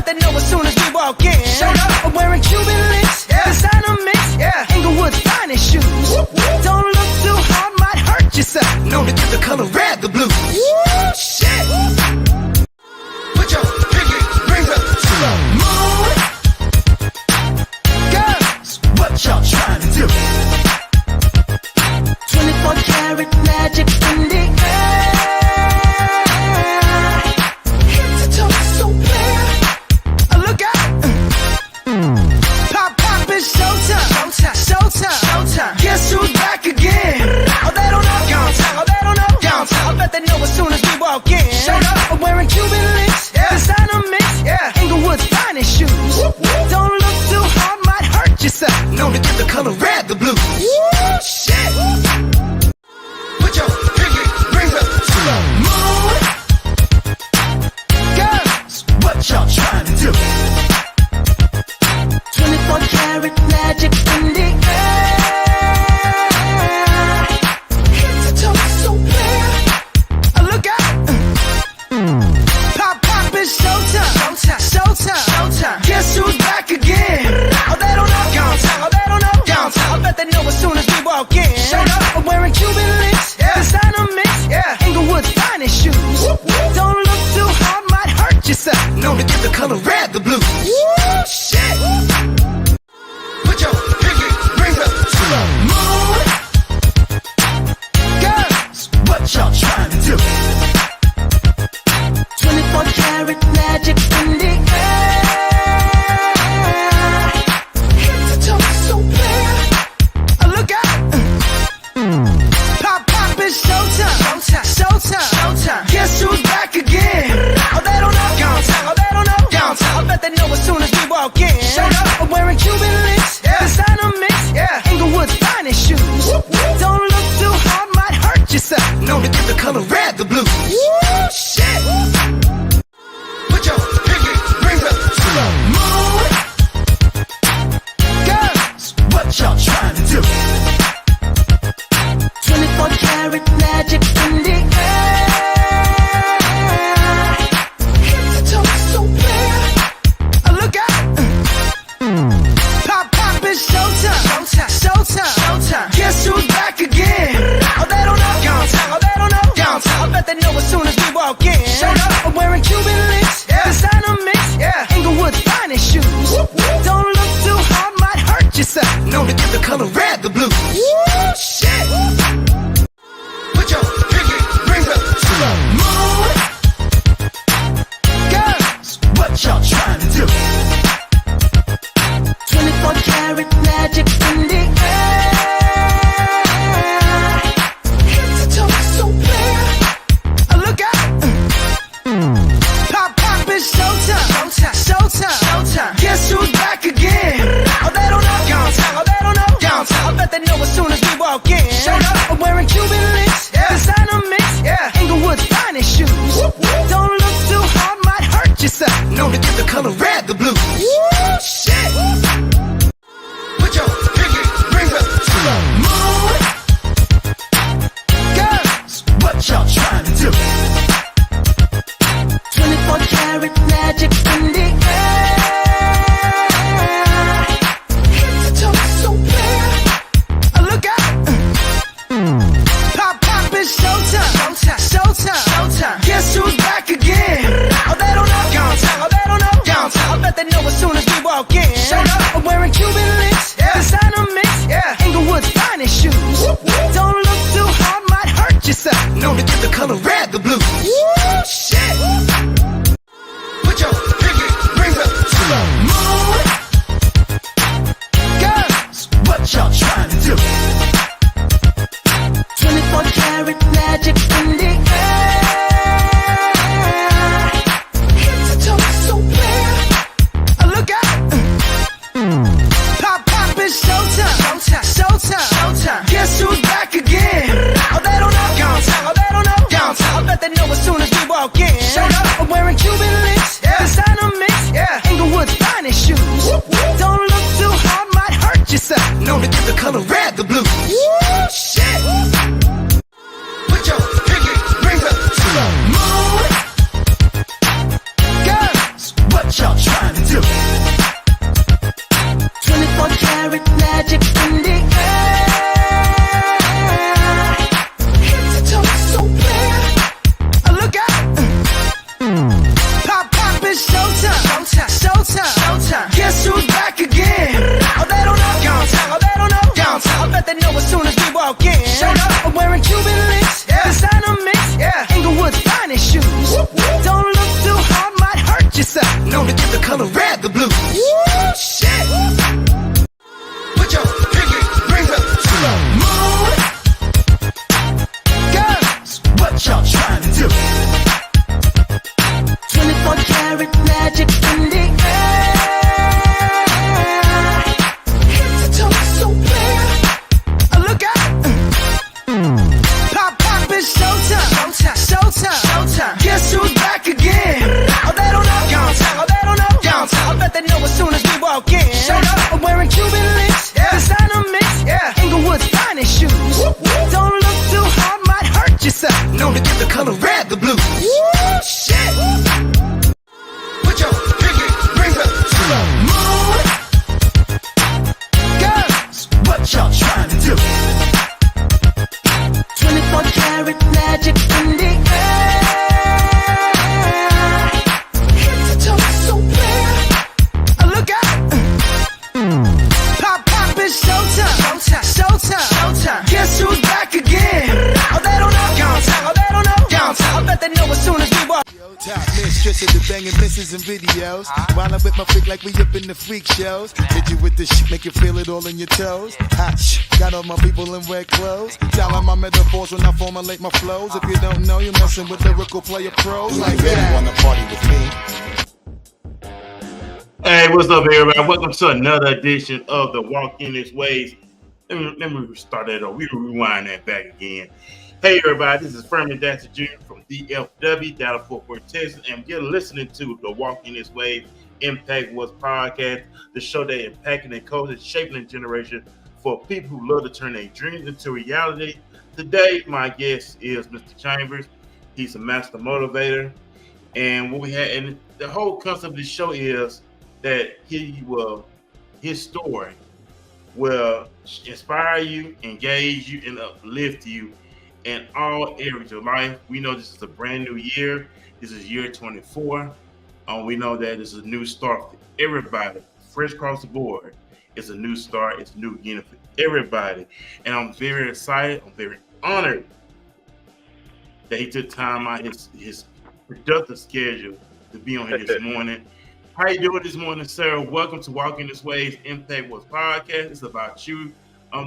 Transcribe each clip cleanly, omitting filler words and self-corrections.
they know as soon as we walk in. Showed up, I'm wearing Cuban links, designer mix, Inglewood's finest shoes. Don't look too hard, might hurt yourself. Known to get the color red, the blue. Shit. Put your pinky rings up to the moon. Girls, what y'all trying to do? 24 karat magic in the air. Head to toe so clear. Look out. Pop, pop, it's showtime. Showtime, showtime, showtime. Guess who's back again? Oh, they don't know. Downtown, oh, they don't know. Downtown, I bet they know as soon as we walk in. Showed up, I'm wearing Cuban links, designer mix, Inglewood's finest shoes. Don't look too hard, might hurt yourself. Known to get the color red, the blue. Shit. Put your pinky rings up to the moon. Girls, what y'all trying to do? 24 karat magic in the air. Head to toe so clear. Look out. Pop, pop, it's showtime. Showtime, showtime, showtime. Guess who's back again? Oh, they don't know. Downtown, oh, they don't know. Downtown, I bet they know as soon as we walk in. Showed up, I'm wearing Cuban links, designer mix, Inglewood's finest shoes. Don't look too hard, might hurt yourself. Known to get the color red, the blue. Shit. Put your pinky rings up to the moon. Girls, what y'all trying to do? 24 karat magic in the air. Head to toe so clear. Look out. Pop, pop, it's showtime. Showtime, showtime, showtime. Guess who's back again? Oh, they don't know. Downtown, oh, they don't know. Downtown, I bet they know as soon as we walk in. Showed up, I'm wearing Cuban links, designer mix, Inglewood's finest shoes. Don't look too hard, might hurt yourself. Known to get the color red, the blue. Shit. Put your pinky rings up to the moon. Girls, what y'all trying to do? 24 karat magic in the air. Head to toe so clear. Look out. Pop, pop, it's showtime. Showtime, showtime, showtime. Guess who's back again? Oh, they don't know. Downtown, oh, they don't know. Downtown, I bet they know as soon as we walk in. Showed up, I'm wearing Cuban links, designer mix, Inglewood's finest shoes. Don't look too hard, might hurt yourself. Known to get the color red, the blue. Shit. Put your pinky rings up to the moon. Girls, what y'all trying to do? 24 karat magic in the air. Head to toe so clear. Look out. Pop, pop, it's showtime. Showtime, showtime, showtime. Guess who's back again? Oh, they don't know. Downtown, oh, they don't know. Downtown, I bet they know as soon as we walk in. Showed up, I'm wearing Cuban links, designer mix, Inglewood's finest shoes. Don't look too hard, might hurt yourself. Known to get the color red, the blue. Shit. Put your pinky rings up to the moon. Girls, what y'all trying to do? 24 karat magic in the air. Head to toe so clear. Look out. Pop, pop, it's showtime. Showtime, showtime, showtime. Guess who's back again? Oh, they don't know. Downtown, oh, they don't know. Downtown, I bet they know as soon as we walk in. Showed up, I'm wearing Cuban links, designer mix, Inglewood's finest shoes. Don't look too hard, might hurt yourself. Known to get the color red, the blue. Shit. Put your pinky rings up to the moon. Girls, what y'all trying to do? 24 karat magic in the air. Head to toe so clear. Look out. Pop, pop, it's showtime. Showtime, showtime, showtime. Guess who's back again? Oh, they don't know. Downtown, oh, they don't know. Downtown, I bet they know as soon as we walk in. Showed up, I'm wearing Cuban links, designer mix, Inglewood's finest shoes. Don't look too hard, might hurt yourself. Known to get the color red, the blue. Shit. Put your pinky rings up to the moon. Girls, what y'all trying to do. 24 karat magic in the air. Head to toe so clear. Look out. Pop, pop, it's showtime. Showtime, showtime, showtime. Guess who's back again? Oh, they don't know. Downtown. Oh, they don't know. Downtown. I bet they know as soon as we walk in. Showed up. I'm wearing Cuban links. Yeah. Designer mix. Yeah. Inglewood's finest shoes. Whoop, whoop. Don't look too hard, might hurt yourself. Known to give the color red the blues. Woo, shit. Put your pinky rings up to the moon. Girls, what y'all trying to do? 24 karat magic in the air. Head to toe so clear. Look out. Pop, pop, it's showtime. Showtime, showtime, showtime. Guess who's back again? Oh, they don't know. Downtown. Oh, they don't know. Downtown. I bet they know as soon as we walk in. Showed up. I'm wearing Cuban links. Yeah. Designer mix. Yeah. Inglewood's finest shoes. Whoop, whoop. Don't look too hard, might hurt yourself. Known to give the color red the blues. Woo, shit. Put your pinky rings up to the moon. Girls, what y'all trying to do? 24 karat magic in the air. Head to toe so clear. Look out. Pop, pop, it's showtime. Showtime, showtime, showtime. Guess who's back again? Oh, they don't know. Downtown. Oh, they don't know. Downtown. I bet they know as soon as we walk. Top mistress of the banging misses and videos. While I'm with my freak like we up in the freak shows. Hit you with the shit, make you feel it all in your toes. Hot shh, got all my people in red clothes. Dialing my metaphors when I formulate my flows. If you don't know, you're messing with lyrical player pros like that. Wanna party with me? Hey, what's up, everybody? Welcome to another edition of the Walk In This Ways. Let me start that over. We rewind that back again. Hey, everybody, this is Furman Daxter Jr. from DFW, down in Fort Worth, Texas, and you're listening to the Walk In This Ways Impact What's podcast, the show that impacting and coaching, shaping a generation for people who love to turn their dreams into reality. Today, my guest is Mr. Chambers. He's a master motivator, and what we had, and the whole concept of the show is that his story will inspire you, engage you, and uplift you in all areas of life. We know this is a brand new year. This is year 24. We know that it's a new start for everybody, fresh across the board. It's a new start. It's a new beginning for everybody. And I'm very excited. I'm very honored that he took time out his productive schedule to be on here this morning. How you doing this morning, sir? Welcome to Walking This Ways Impact What's podcast. It's about you.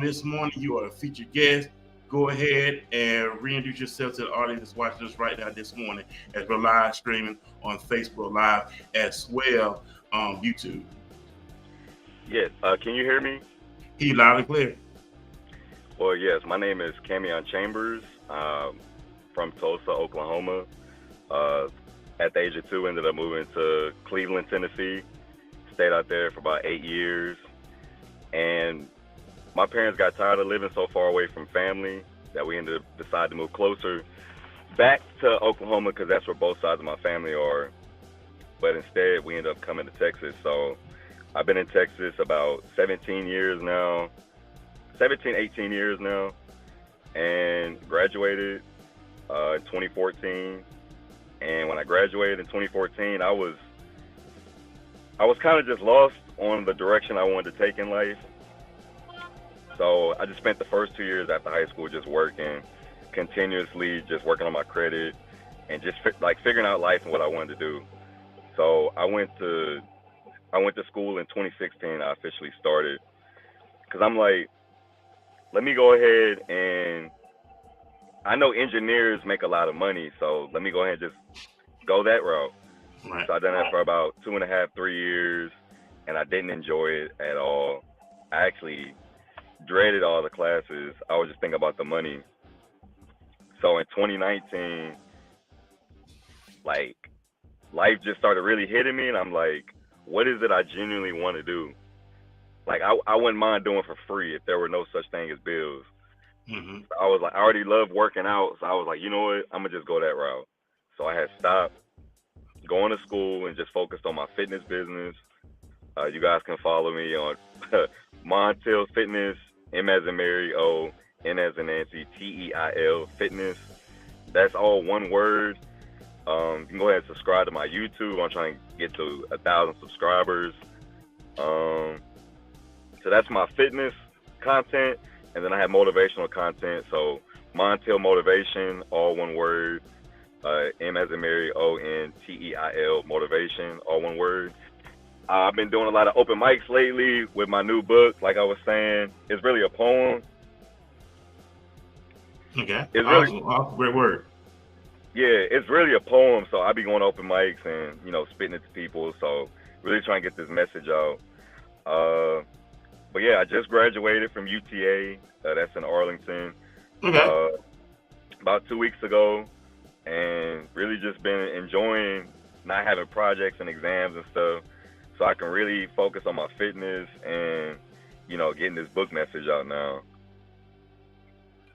This morning, you are a featured guest. Go ahead and reintroduce yourself to the audience that's watching us right now this morning as we're live streaming on Facebook Live as well on YouTube. Yes, can you hear me? He loud and clear. Well, yes, my name is Kamione Chambers from Tulsa, Oklahoma. At the age of 2, ended up moving to Cleveland, Tennessee. Stayed out there for about 8 years. And my parents got tired of living so far away from family that we decided to move closer back to Oklahoma because that's where both sides of my family are. But instead, we ended up coming to Texas. So I've been in Texas about 18 years now, and graduated in 2014. And when I graduated in 2014, I was kind of just lost on the direction I wanted to take in life. So I just spent the first 2 years after high school just working, continuously just working on my credit and just figuring out life and what I wanted to do. So I went to school in 2016. I officially started because I'm like, let me go ahead and I know engineers make a lot of money, so let me go ahead and just go that route. Right. So I done that for about 2.5, 3 years, and I didn't enjoy it at all. I actually dreaded all the classes. I was just thinking about the money. So in 2019, like, life just started really hitting me, and I'm like, what is it I genuinely want to do? Like, I wouldn't mind doing for free if there were no such thing as bills. Mm-hmm. So I was like, I already love working out, so I was like, you know what, I'm gonna just go that route. So I had stopped going to school and just focused on my fitness business. You guys can follow me on Montel Fitness, M as in Mary, O, N as in Nancy, Teil Fitness. That's all one word. You can go ahead and subscribe to my YouTube. I'm trying to get to 1,000 subscribers. So that's my fitness content, and then I have motivational content. So Montel Motivation, all one word. M as in Mary, ONTEIL Motivation, all one word. I've been doing a lot of open mics lately with my new book. Like I was saying, it's really a poem. Okay. It's awesome. Great word. Yeah, it's really a poem. So I be going to open mics and, spitting it to people. So really trying to get this message out. But yeah, I just graduated from UTA. That's in Arlington. Okay. About 2 weeks ago, and really just been enjoying not having projects and exams and stuff, so I can really focus on my fitness and, getting this book message out now.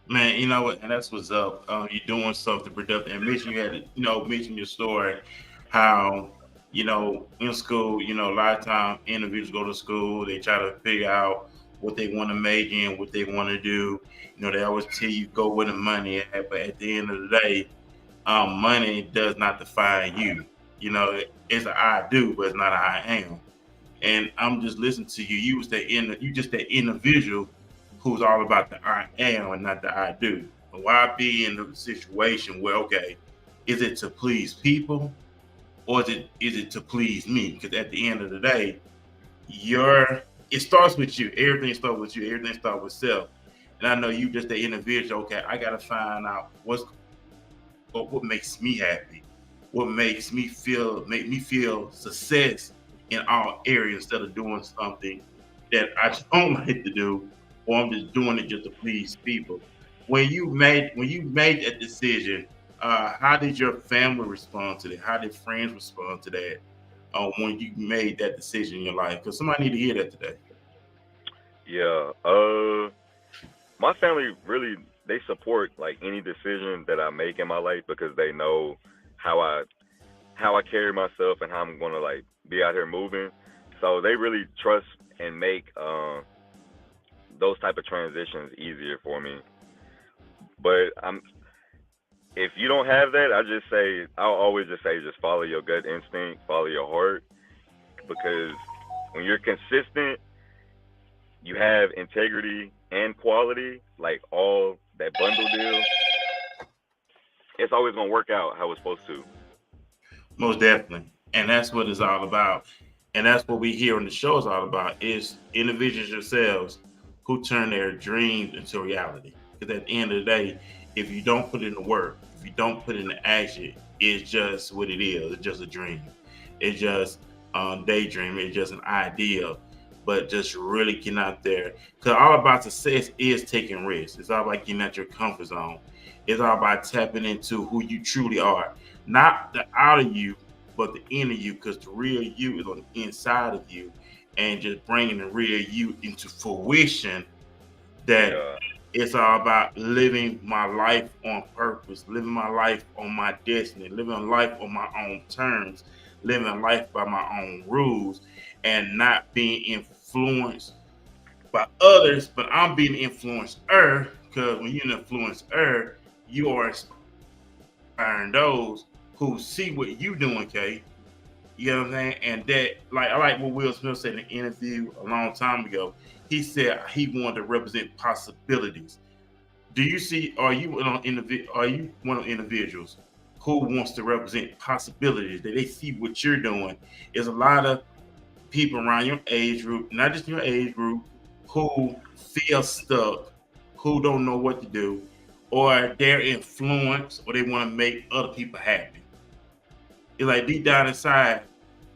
Man, you know what? And that's what's up. You're doing something productive. And mention you had, mention your story, how, in school, a lot of times individuals go to school, they try to figure out what they want to make and what they want to do. They always tell you go where the money at, but at the end of the day, money does not define you. It's an I do, but it's not an I am. And I'm just listening to you. You just that individual who's all about the I am and not the I do. But why be in a situation where, okay, is it to please people or is it to please me? Because at the end of the day, it starts with you. Everything starts with you. Everything starts with self. And I know you just the individual. Okay, I gotta find out what makes me happy, what makes me feel success in all areas instead of doing something that I don't like to do, or I'm just doing it just to please people. When you made that decision, how did your family respond to that? How did friends respond to that? When you made that decision in your life, because somebody need to hear that today. Yeah, my family really, they support like any decision that I make in my life because they know how I carry myself and how I'm gonna like be out here moving. So they really trust and make those type of transitions easier for me. But if you don't have that, I'll always just say just follow your gut instinct, follow your heart, because when you're consistent, you have integrity and quality, like all that bundle deal, it's always gonna work out how it's supposed to. Most definitely. And that's what it's all about. And that's what we hear on the show is all about is individuals yourselves who turn their dreams into reality. Because at the end of the day, if you don't put in the work, if you don't put in the action, it's just what it is. It's just a dream. It's just daydream. It's just an idea. But just really getting out there. Because all about success is taking risks. It's all about getting out your comfort zone. It's all about tapping into who you truly are. Not the outer you, but the inner you, because the real you is on the inside of you. And just bringing the real you into fruition, that it's all about living my life on purpose, living my life on my destiny, living life on my own terms, living life by my own rules, and not being influenced by others, but I'm being influencer, because when you're an influencer, you are inspiring those who see what you doing, Kay. You know what I'm saying? And that, like, I like what Will Smith said in an interview a long time ago. He said he wanted to represent possibilities. Do you see? Are you one of the individuals who wants to represent possibilities? That they see what you're doing? There's a lot of people around your age group, not just your age group, who feel stuck, who don't know what to do, or they're influenced, or they want to make other people happy. It's like deep down inside,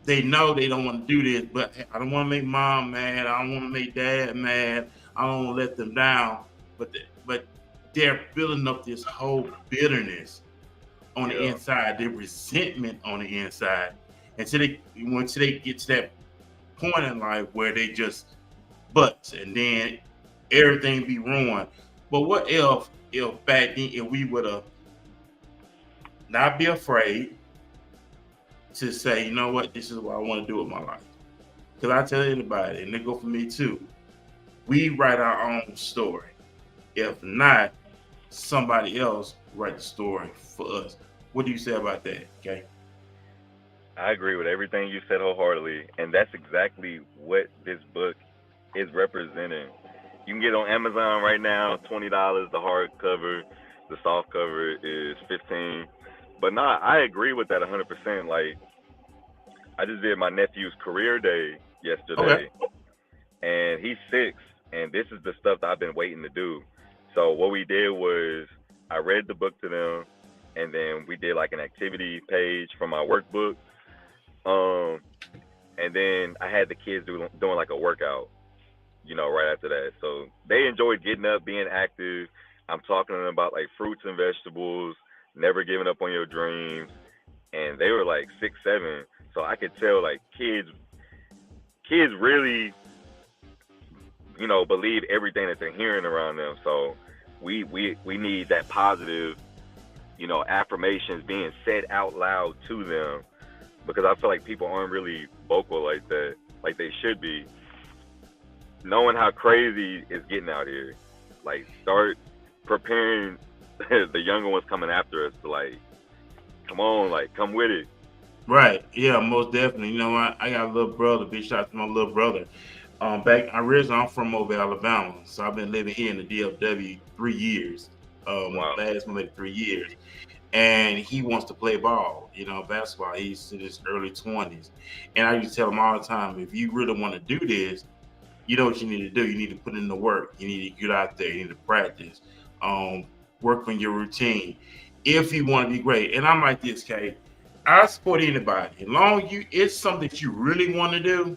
they know they don't want to do this, but I don't want to make mom mad. I don't want to make dad mad. I don't want to let them down. But they're building up this whole bitterness on the inside, their resentment on the inside, until they get to that point in life where they just butts, and then everything be ruined. But what if back then, if we would have not be afraid, to say, you know what, this is what I want to do with my life. Because I tell anybody, and they go for me too, we write our own story. If not, somebody else write the story for us. What do you say about that? Okay. I agree with everything you said wholeheartedly, and that's exactly what this book is representing. You can get it on Amazon right now, $20. The hardcover, the soft cover is 15. But nah, I agree with that 100%. Like, I just did my nephew's career day Okay. yesterday, and he's 6, and this is the stuff that I've been waiting to do. So what we did was I read the book to them, and then we did like an activity page from my workbook. Um, and then I had the kids doing like a workout, right after that. So they enjoyed getting up, being active. I'm talking to them about like fruits and vegetables, never giving up on your dreams, and they were like 6, 7. So I could tell like kids really, believe everything that they're hearing around them. So we need that positive, affirmations being said out loud to them, because I feel like people aren't really vocal like that, like they should be. Knowing how crazy it's getting out here, like start preparing the younger ones coming after us to like, come on, like come with it. Right. Yeah, most definitely. You know, I got a little brother. Big shout out to my little brother. I'm from Mobile, Alabama, so I've been living here in the DFW 3 years. Wow. Last maybe 3 years, and he wants to play ball. Basketball. He's in his early 20s, and I used to tell him all the time, if you really want to do this, you know what you need to do. You need to put in the work. You need to get out there. You need to practice. Work on your routine if you want to be great. And I'm like this, Kate. I support anybody. As long as it's something that you really want to do,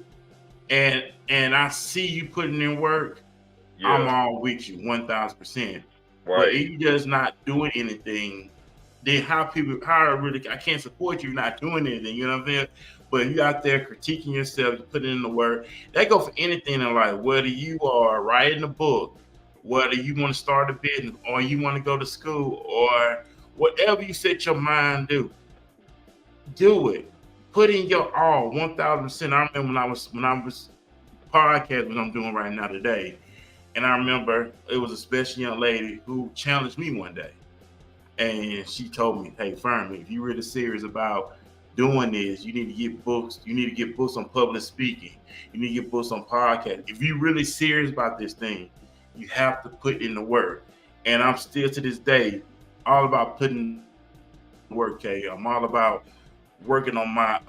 and I see you putting in work, I'm Yeah. all with you 1,000%. But Right. if you just not doing anything, then I can't support you not doing anything, you know what I'm saying? But if you out there critiquing yourself, you put in the work, that go for anything in life, whether you are writing a book, whether you want to start a business, or you want to go to school, or whatever you set your mind to do it. Put in your all, 1,000%. I remember when I was podcast what I'm doing right now today, and I remember it was a special young lady who challenged me one day, and she told me, "Hey, Furman, if you're really serious about doing this, you need to get books. You need to get books on public speaking. You need to get books on podcast. If you're really serious about this thing, you have to put in the work." And I'm still to this day all about putting work. K. I'm all about working on my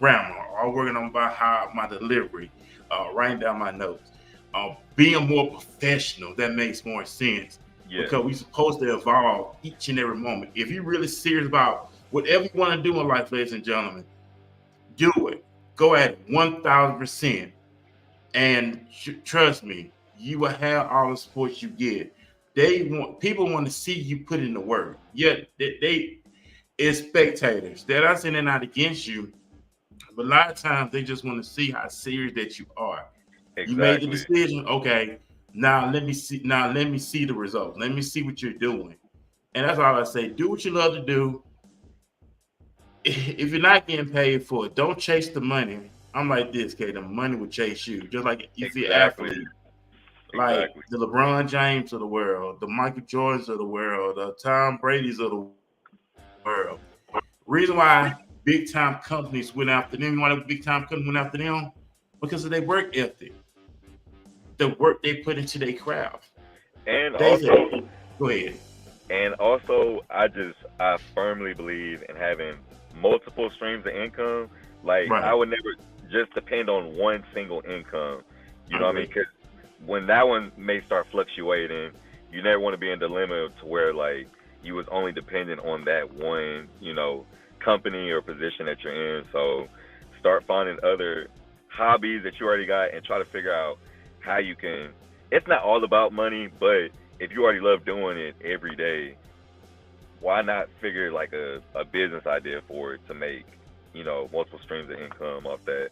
grammar, or working on my delivery, writing down my notes, being more professional. That makes more sense, Yeah. because we're supposed to evolve each and every moment. If you're really serious about whatever you want to do in life, ladies and gentlemen, do it. Go at 1,000%, and trust me, you will have all the support you get. People want to see you put in the work. Yet they is spectators. They're not saying they're not against you, but a lot of times they just want to see how serious that you are. You made the Exactly. decision, okay. Now let me see. Now let me see the results. Let me see what you're doing. And that's all I say. Do what you love to do. If you're not getting paid for it, don't chase the money. I'm like this, Kay. The money will chase you. Just like you see Exactly. athletes, like Exactly. the LeBron James of the world, the Michael Jordans of the world, the Tom Brady's of the world. Reason why big time companies went after them, why the big time companies went after them, because of their work ethic, the work they put into their craft. And They also, said, go ahead. I firmly believe in having multiple streams of income. Like, Right. I would never just depend on one single income. You I know what I mean? agree. Because when that one may start fluctuating, you never want to be in dilemma to where like you was only dependent on that one, company or position that you're in. So start finding other hobbies that you already got and try to figure out how you can. It's not all about money, but if you already love doing it every day, why not figure like a business idea for it to make, multiple streams of income off that?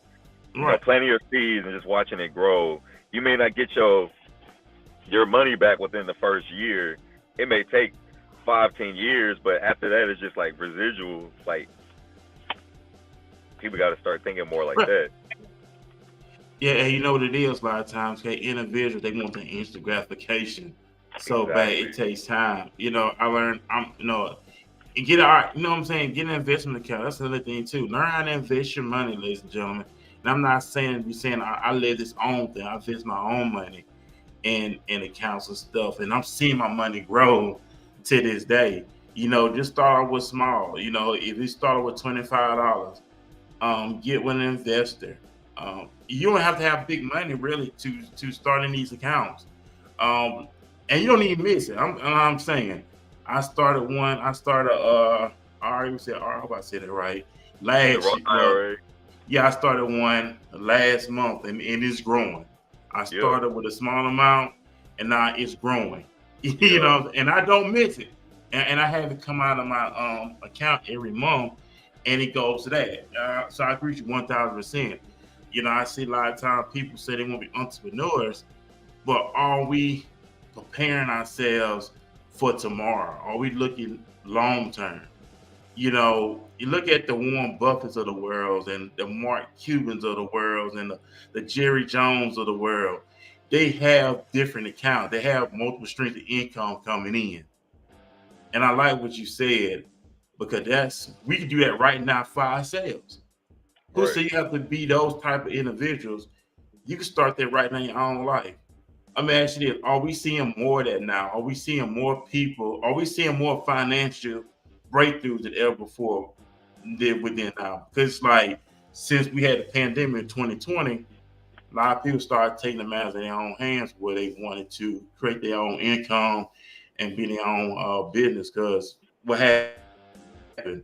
Right. Planting your seeds and just watching it grow. You may not get your money back within the first year. It may take 5-10 years, but after that it's just like residual, like people got to start thinking more like Right. that. Yeah, and you know what it is a lot of times, okay, individuals, they want the instant gratification so bad Exactly. it takes time. You know, I learned, and get you know what I'm saying, get an investment account. That's another thing too. Learn how to invest your money, ladies and gentlemen. And I'm not saying I live this own thing. I invest my own money in accounts and stuff, and I'm seeing my money grow to this day. You know, just start out with small. You know, if you start with $25, get with an investor. You don't have to have big money really to start in these accounts, and you don't even miss it. I'm saying, I started one. I already said. I hope I said it right. The Roth IRA. Yeah, I started one last month, and it's growing. I Yeah. started with a small amount, and now it's growing. You Yeah. know, and I don't miss it, and I have it come out of my account every month, and it goes to that. So I agree with you 1,000%. You know, I see a lot of times people say they want to be entrepreneurs, but are we preparing ourselves for tomorrow? Are we looking long term? You know, you look at the Warren Buffetts of the world and the Mark Cubans of the world and the Jerry Jones of the world. They have different accounts. They have multiple streams of income coming in. And I like what you said, because we can do that right now for ourselves. Who Right. said you have to be those type of individuals? You can start that right now in your own life. I mean, actually, are we seeing more of that now? Are we seeing more people? Are we seeing more financial breakthroughs than ever before than within now? Because like since we had the pandemic in 2020, a lot of people started taking the matters in their own hands where they wanted to create their own income and be their own business. Because what happened?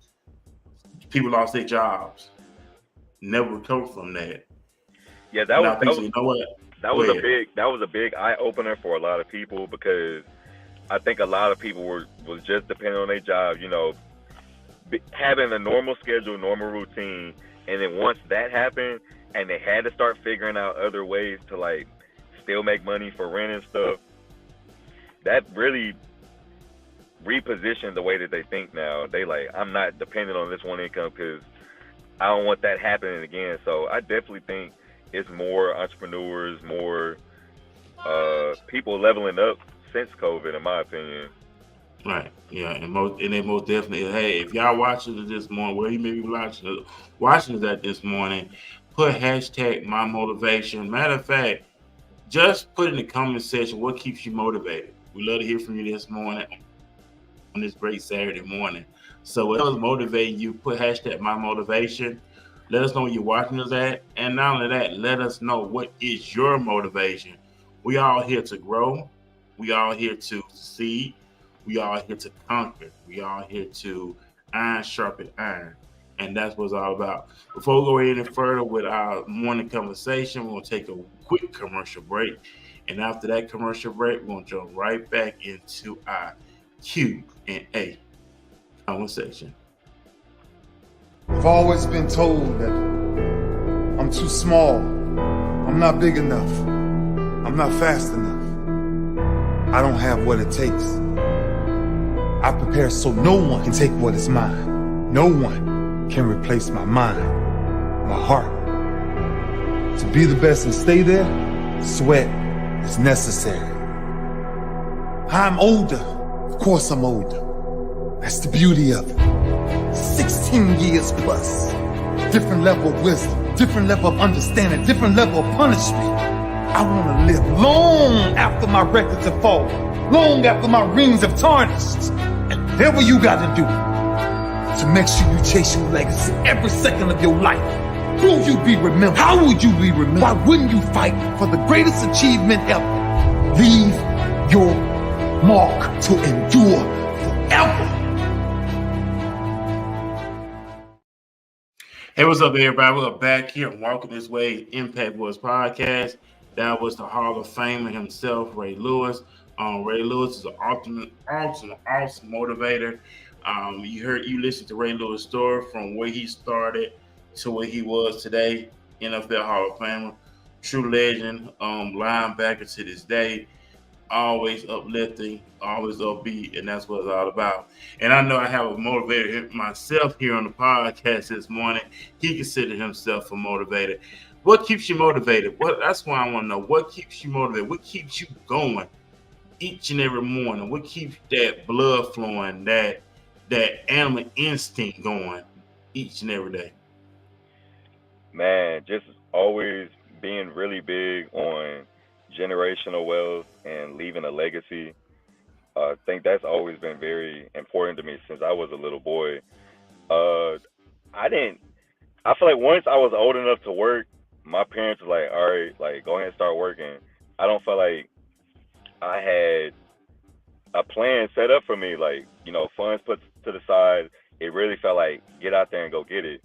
People lost their jobs, never recovered from that. Yeah, And now people say, you know what? that Go was ahead. a big eye opener for a lot of people, because I think a lot of people was just depending on their job, you know, having a normal schedule, normal routine, and then once that happened, and they had to start figuring out other ways to like still make money for rent and stuff, that really repositioned the way that they think now. They like, I'm not dependent on this one income because I don't want that happening again. So I definitely think it's more entrepreneurs, more people leveling up since COVID, in my opinion. Right. Yeah, and they most definitely. Hey, if y'all watching it this morning, where you may be watching it at this morning, put hashtag my motivation. Matter of fact, just put in the comment section what keeps you motivated. We love to hear from you this morning on this great Saturday morning. So whatever's motivating you, put hashtag my motivation. Let us know where you're watching us at, and not only that, let us know what is your motivation. We all here to grow. We all here to succeed. We are here to conquer. We are here to iron sharpen iron. And that's what it's all about. Before we go any further with our morning conversation, we're going to take a quick commercial break. And after that commercial break, we're going to jump right back into our Q&A conversation. I've always been told that I'm too small, I'm not big enough, I'm not fast enough, I don't have what it takes. I prepare so no one can take what is mine. No one can replace my mind, my heart. To be the best and stay there, sweat is necessary. I'm older, of course I'm older. That's the beauty of it. 16 years plus. Different level of wisdom, different level of understanding, different level of punishment. I want to live long after my records have fallen, long after my rings have tarnished. And whatever you got to do to make sure you chase your legacy every second of your life. Will you be remembered? How would you be remembered? Why wouldn't you fight for the greatest achievement ever? Leave your mark to endure forever. Hey, what's up, everybody? We're back here on Walking This Way Impact Boys podcast. That was the Hall of Famer himself, Ray Lewis. Ray Lewis is an awesome motivator. You listened to Ray Lewis' story from where he started to where he was today, NFL Hall of Famer, true legend, linebacker to this day. always uplifting, always upbeat, and that's what it's all about. And I know I have a motivator myself here on the podcast this morning. He considered himself a motivator. What keeps you motivated? That's why I want to know. What keeps you motivated? What keeps you going each and every morning? What keeps that blood flowing, that animal instinct going each and every day? Man, just always being really big on generational wealth and leaving a legacy. I think that's always been very important to me since I was a little boy. Uh, I didn't. I feel like once I was old enough to work, my parents were like, "All right, like go ahead and start working." I don't feel like I had a plan set up for me, like funds put to the side. It really felt like get out there and go get it.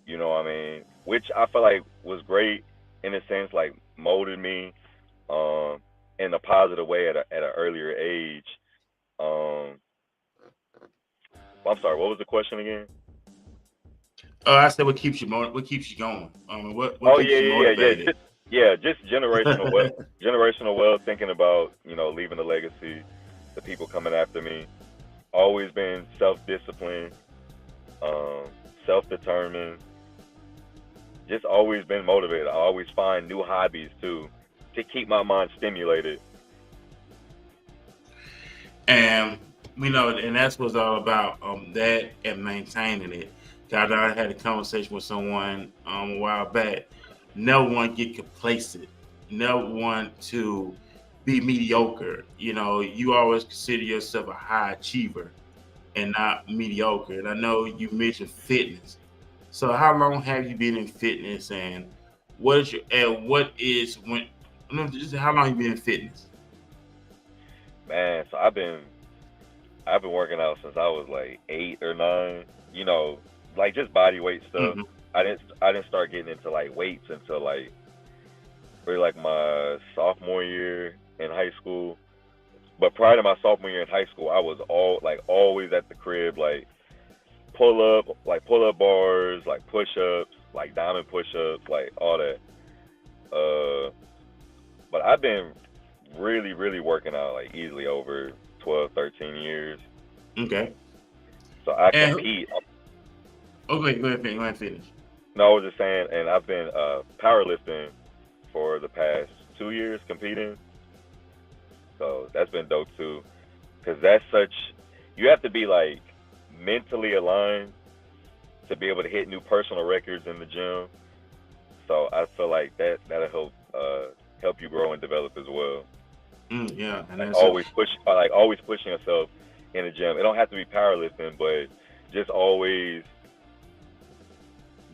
You know what I mean? Which I feel like was great in a sense, like molded me um, in a positive way at an earlier age. Um, I'm sorry, what was the question again? I said, what keeps you what keeps you going? What Oh keeps yeah, you yeah, yeah, motivated? just generational wealth, generational wealth. Thinking about leaving a legacy, the people coming after me. Always been self-disciplined, um, self-determined. Just always been motivated. I always find new hobbies too to keep my mind stimulated. And we know, and that's what's all about. That and maintaining it. God, I had a conversation with someone a while back. No one get complacent. No one to be mediocre. You always consider yourself a high achiever and not mediocre. And I know you mentioned fitness. So how long have you been in fitness, and what is when? No, just how long you been in fitness? Man, so I've been working out since I was like 8 or 9. Like just body weight stuff. Hmm. I didn't start getting into like weights until like really like my sophomore year in high school. But prior to my sophomore year in high school, I was always at the crib, like pull up bars, like push ups, like diamond push ups, like all that. Uh, but I've been really, really working out like easily over 12, 13 years. Okay. So I And compete. okay, go ahead, finish. No, I was just saying, and I've been powerlifting for the past 2 years competing. So that's been dope too, because you have to be like mentally aligned to be able to hit new personal records in the gym. So I feel like that'll help you grow and develop as well. Yeah, and Like that's so. always pushing yourself in the gym. It don't have to be powerlifting, but just always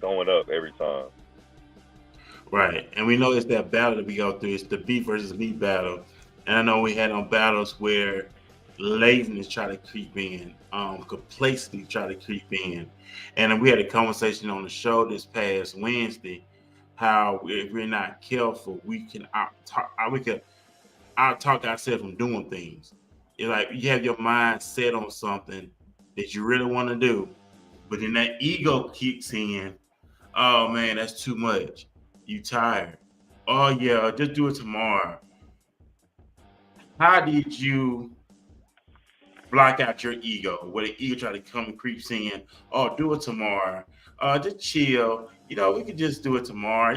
going up every time. Right. And we know it's that battle that we go through. It's the beef versus meat battle. And I know we had on battles where laziness try to creep in, complacency try to creep in. And we had a conversation on the show this past Wednesday how if we're not careful, we can out talk ourselves from doing things. It's like you have your mind set on something that you really want to do, but then that ego kicks in. Oh man, that's too much. You tired. Oh yeah, just do it tomorrow. How did you block out your ego? Where the ego try to come and creeps in. Oh, do it tomorrow. Just chill. We could just do it tomorrow.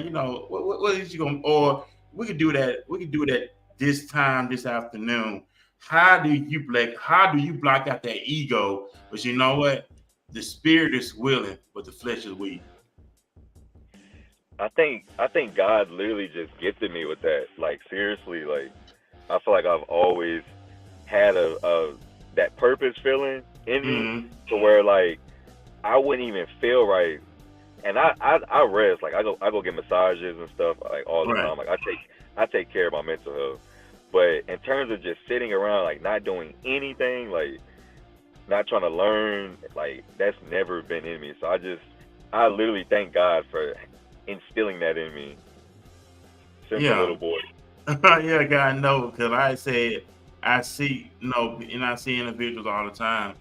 What is you going? Or we could do that. We could do that this time this afternoon. How do you block out that ego? But you know what? The spirit is willing, but the flesh is weak. I think God literally just gifted me with that. Like seriously, like I feel like I've always had a that purpose feeling in me Hmm. to where like I wouldn't even feel right. And I rest, like I go get massages and stuff like all the Right. time. Like I take care of my mental health. But in terms of just sitting around like not doing anything, like not trying to learn, like that's never been in me. So I literally thank God for instilling that in me since a Yeah. little boy. Yeah, God know, because I said I see and I see individuals all the time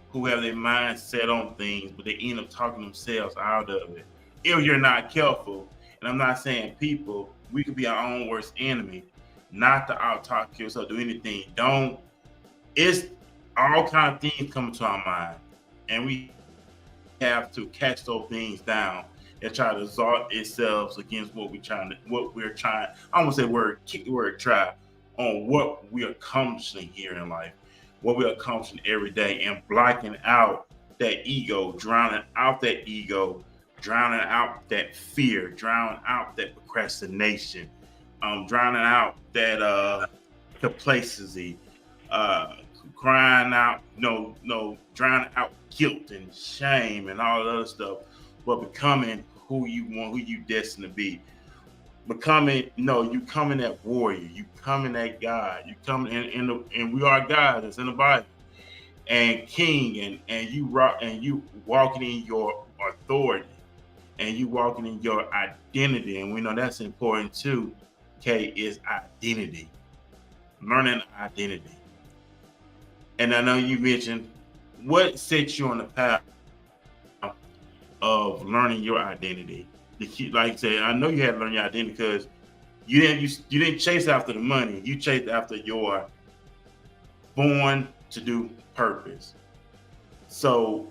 who have their mind set on things, but they end up talking themselves out of it. If you're not careful, and I'm not saying people, we could be our own worst enemy. not to out talk yourself, do anything. Don't. It's all kind of things coming to our mind, and we have to catch those things down and try to exalt ourselves against what we're trying. I won't say kick the word try on what we're accomplishing here in life, what we're accomplishing every day, and blocking out that ego, drowning out that ego, drowning out that fear, drowning out that procrastination, drowning out that complacency, crying out, drowning out guilt and shame and all that other stuff, but becoming who you want, who you destined to be. Becoming, you coming that warrior, you coming that God, you coming and we are God, it's in the Bible, and King, and you rock, and you walking in your authority, and you walking in your identity, and we know that's important too. K is identity, learning identity. And I know you mentioned what sets you on the path of learning your identity. Like I said, I know you had to learn your identity because you didn't chase after the money. You chased after your born to do purpose. So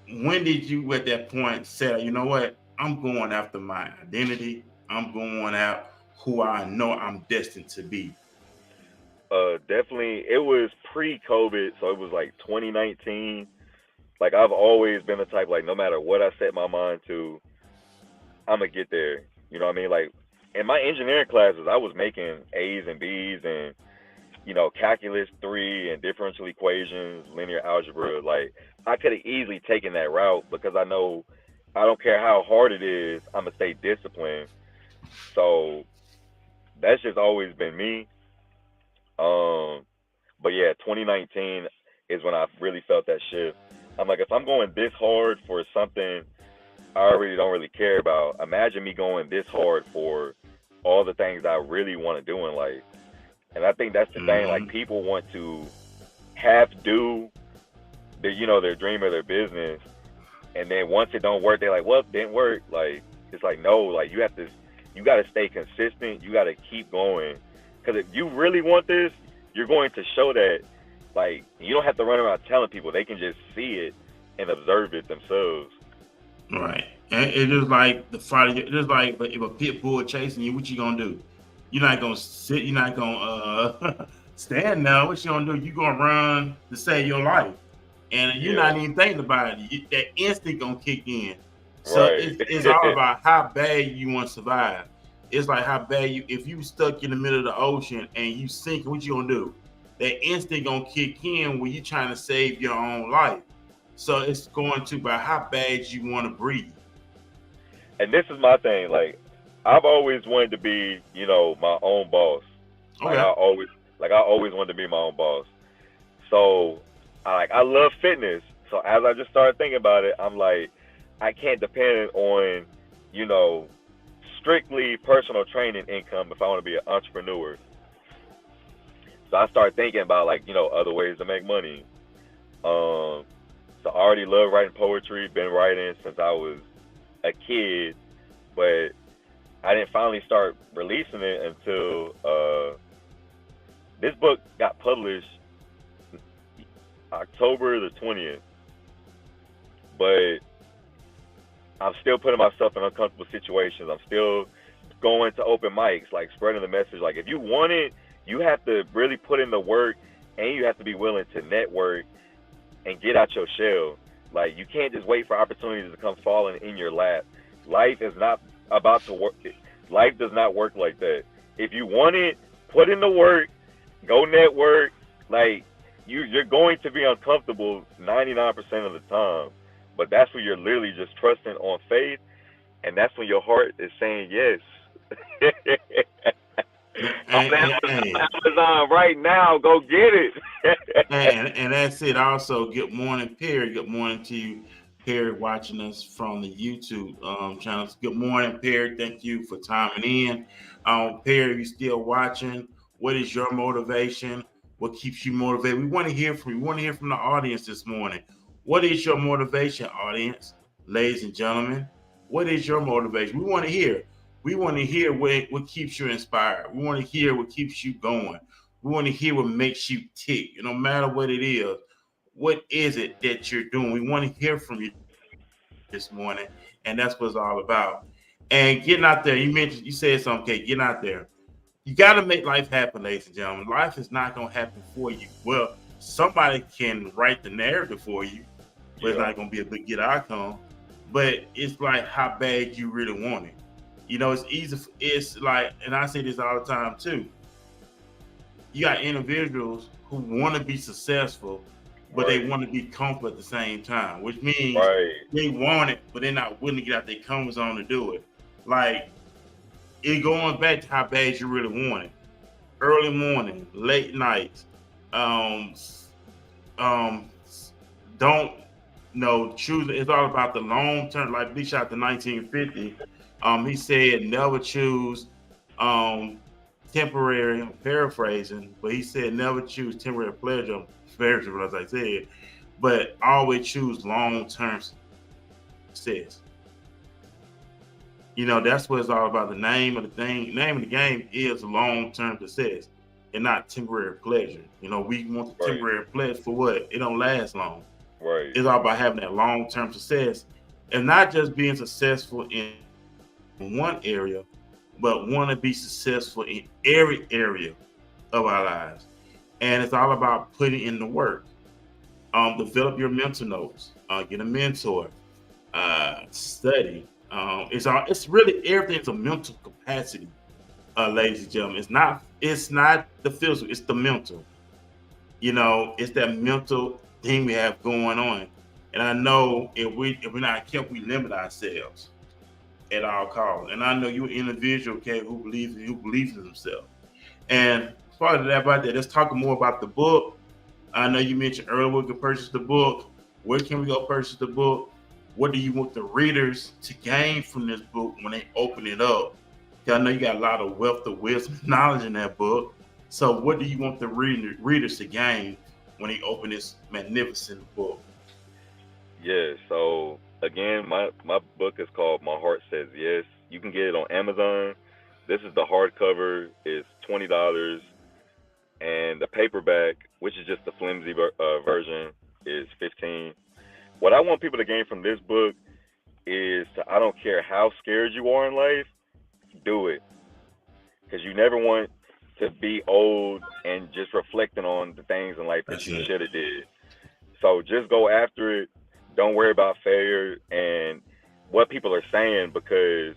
when did you at that point say, you know what, I'm going after my identity. I'm going out who I know I'm destined to be? Definitely, it was pre-COVID, so it was like 2019. Like, I've always been the type, like, no matter what I set my mind to, I'm gonna get there. You know what I mean? Like, in my engineering classes, I was making A's and B's and, calculus 3 and differential equations, linear algebra. Like, I could have easily taken that route because I know I don't care how hard it is, I'm gonna stay disciplined. So that's just always been me. But yeah, 2019 is when I really felt that shift. I'm like, if I'm going this hard for something I already don't really care about, imagine me going this hard for all the things I really want to do in life. And I think that's the thing. Like, people want to do their dream or their business, and then once it don't work, they're like, well, it didn't work. Like, it's like, no, like, you got to stay consistent. You got to keep going. Because if you really want this, you're going to show that. Like, you don't have to run around telling people. They can just see it and observe it themselves. Right. And it's just like the fight. It's just like if a pit bull chasing you, what you gonna do? You're not gonna sit. You're not gonna stand now. What you gonna do? You gonna run to save your life, and you're not even thinking about it. That instinct gonna kick in. So Right. it's all about how bad you want to survive. It's like how bad if you stuck in the middle of the ocean and you sink, what you gonna do? That instinct gonna kick in when you trying to save your own life. So it's going to by how bad you want to breathe. And this is my thing. Like, I've always wanted to be, my own boss. Okay. I always wanted to be my own boss. So, I love fitness. So as I just started thinking about it, I'm like, I can't depend on, strictly personal training income if I want to be an entrepreneur. So I started thinking about, other ways to make money. So I already love writing poetry, been writing since I was a kid, but I didn't finally start releasing it until this book got published October the 20th. But I'm still putting myself in uncomfortable situations. I'm still going to open mics, like spreading the message. Like, if you want it, you have to really put in the work, and you have to be willing to network and get out your shell. Like, you can't just wait for opportunities to come falling in your lap. Life is not about to work. Life does not work like that. If you want it, put in the work, go network. Like, you're going to be uncomfortable 99% of the time, but that's when you're literally just trusting on faith, and that's when your heart is saying yes. Amazon right now, go get it. and that's it. Also, good morning, Perry. Good morning to you, Perry, watching us from the YouTube channels. Good morning, Perry. Thank you for timing in. Perry, you still watching? What is your motivation? What keeps you motivated? We want to hear from you. We want to hear from the audience this morning. What is your motivation, audience? Ladies and gentlemen, what is your motivation? We want to hear. We want to hear what keeps you inspired. We want to hear what keeps you going. We want to hear what makes you tick. No matter what it is, what is it that you're doing? We want to hear from you this morning, and that's what it's all about. And getting out there, you said something, okay, getting out there. You got to make life happen, ladies and gentlemen. Life is not going to happen for you. Well, somebody can write the narrative for you, but it's not going to be a good outcome. But it's like how bad you really want it. It's easy. It's like, and I say this all the time too. You got individuals who want to be successful, but they want to be comfortable at the same time, which means they want it, but they're not willing to get out their comfort zone to do it. Like, it going back to how bad you really want it. Early morning, late nights, choose. It's all about the long term. Like Big Shot to 1950, he said never choose temporary. I'm paraphrasing, but he said never choose temporary pleasure. I'm paraphrasing as I said, but always choose long term success. That's what it's all about. The name of the game is long-term success and not temporary pleasure. We want the temporary pleasure for what? It don't last long. Right. It's all about having that long-term success and not just being successful in one area, but want to be successful in every area of our lives. And it's all about putting in the work. Develop your mental notes. Get a mentor. Study. It's really everything's a mental capacity, ladies and gentlemen. It's not the physical, it's the mental. It's that mental thing we have going on. And I know if we're not careful, we limit ourselves at all costs. And I know you're an individual, okay, who believes in himself. And part of that about that, let's talk more about the book. I know you mentioned earlier we can purchase the book. Where can we go purchase the book? What do you want the readers to gain from this book when they open it up? Because I know you got a lot of wealth of wisdom, knowledge in that book. So what do you want the readers to gain when they open this magnificent book? Yeah, so again, my book is called My Heart Says Yes. You can get it on Amazon. This is the hardcover. It's $20. And the paperback, which is just the flimsy version, is $15. What I want people to gain from this book is I don't care how scared you are in life, do it. Because you never want to be old and just reflecting on the things in life that you should have did. So just go after it. Don't worry about failure and what people are saying, because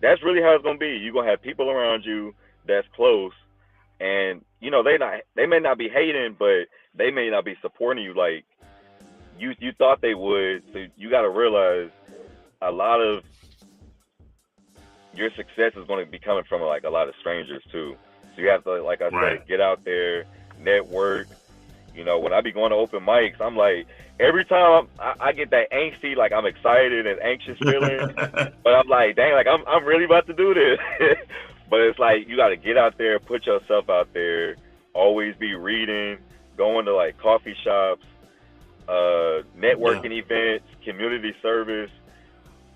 that's really how it's going to be. You're going to have people around you that's close, and they may not be hating, but they may not be supporting you like you thought they would. So you got to realize a lot of your success is going to be coming from like a lot of strangers too. So you have to, like I said, get out there, network. When I be going to open mics, I'm like, every time I get that angsty, like I'm excited and anxious feeling, but I'm like, dang, like I'm really about to do this. But it's like you got to get out there, put yourself out there, always be reading, going to like coffee shops, networking events, community service.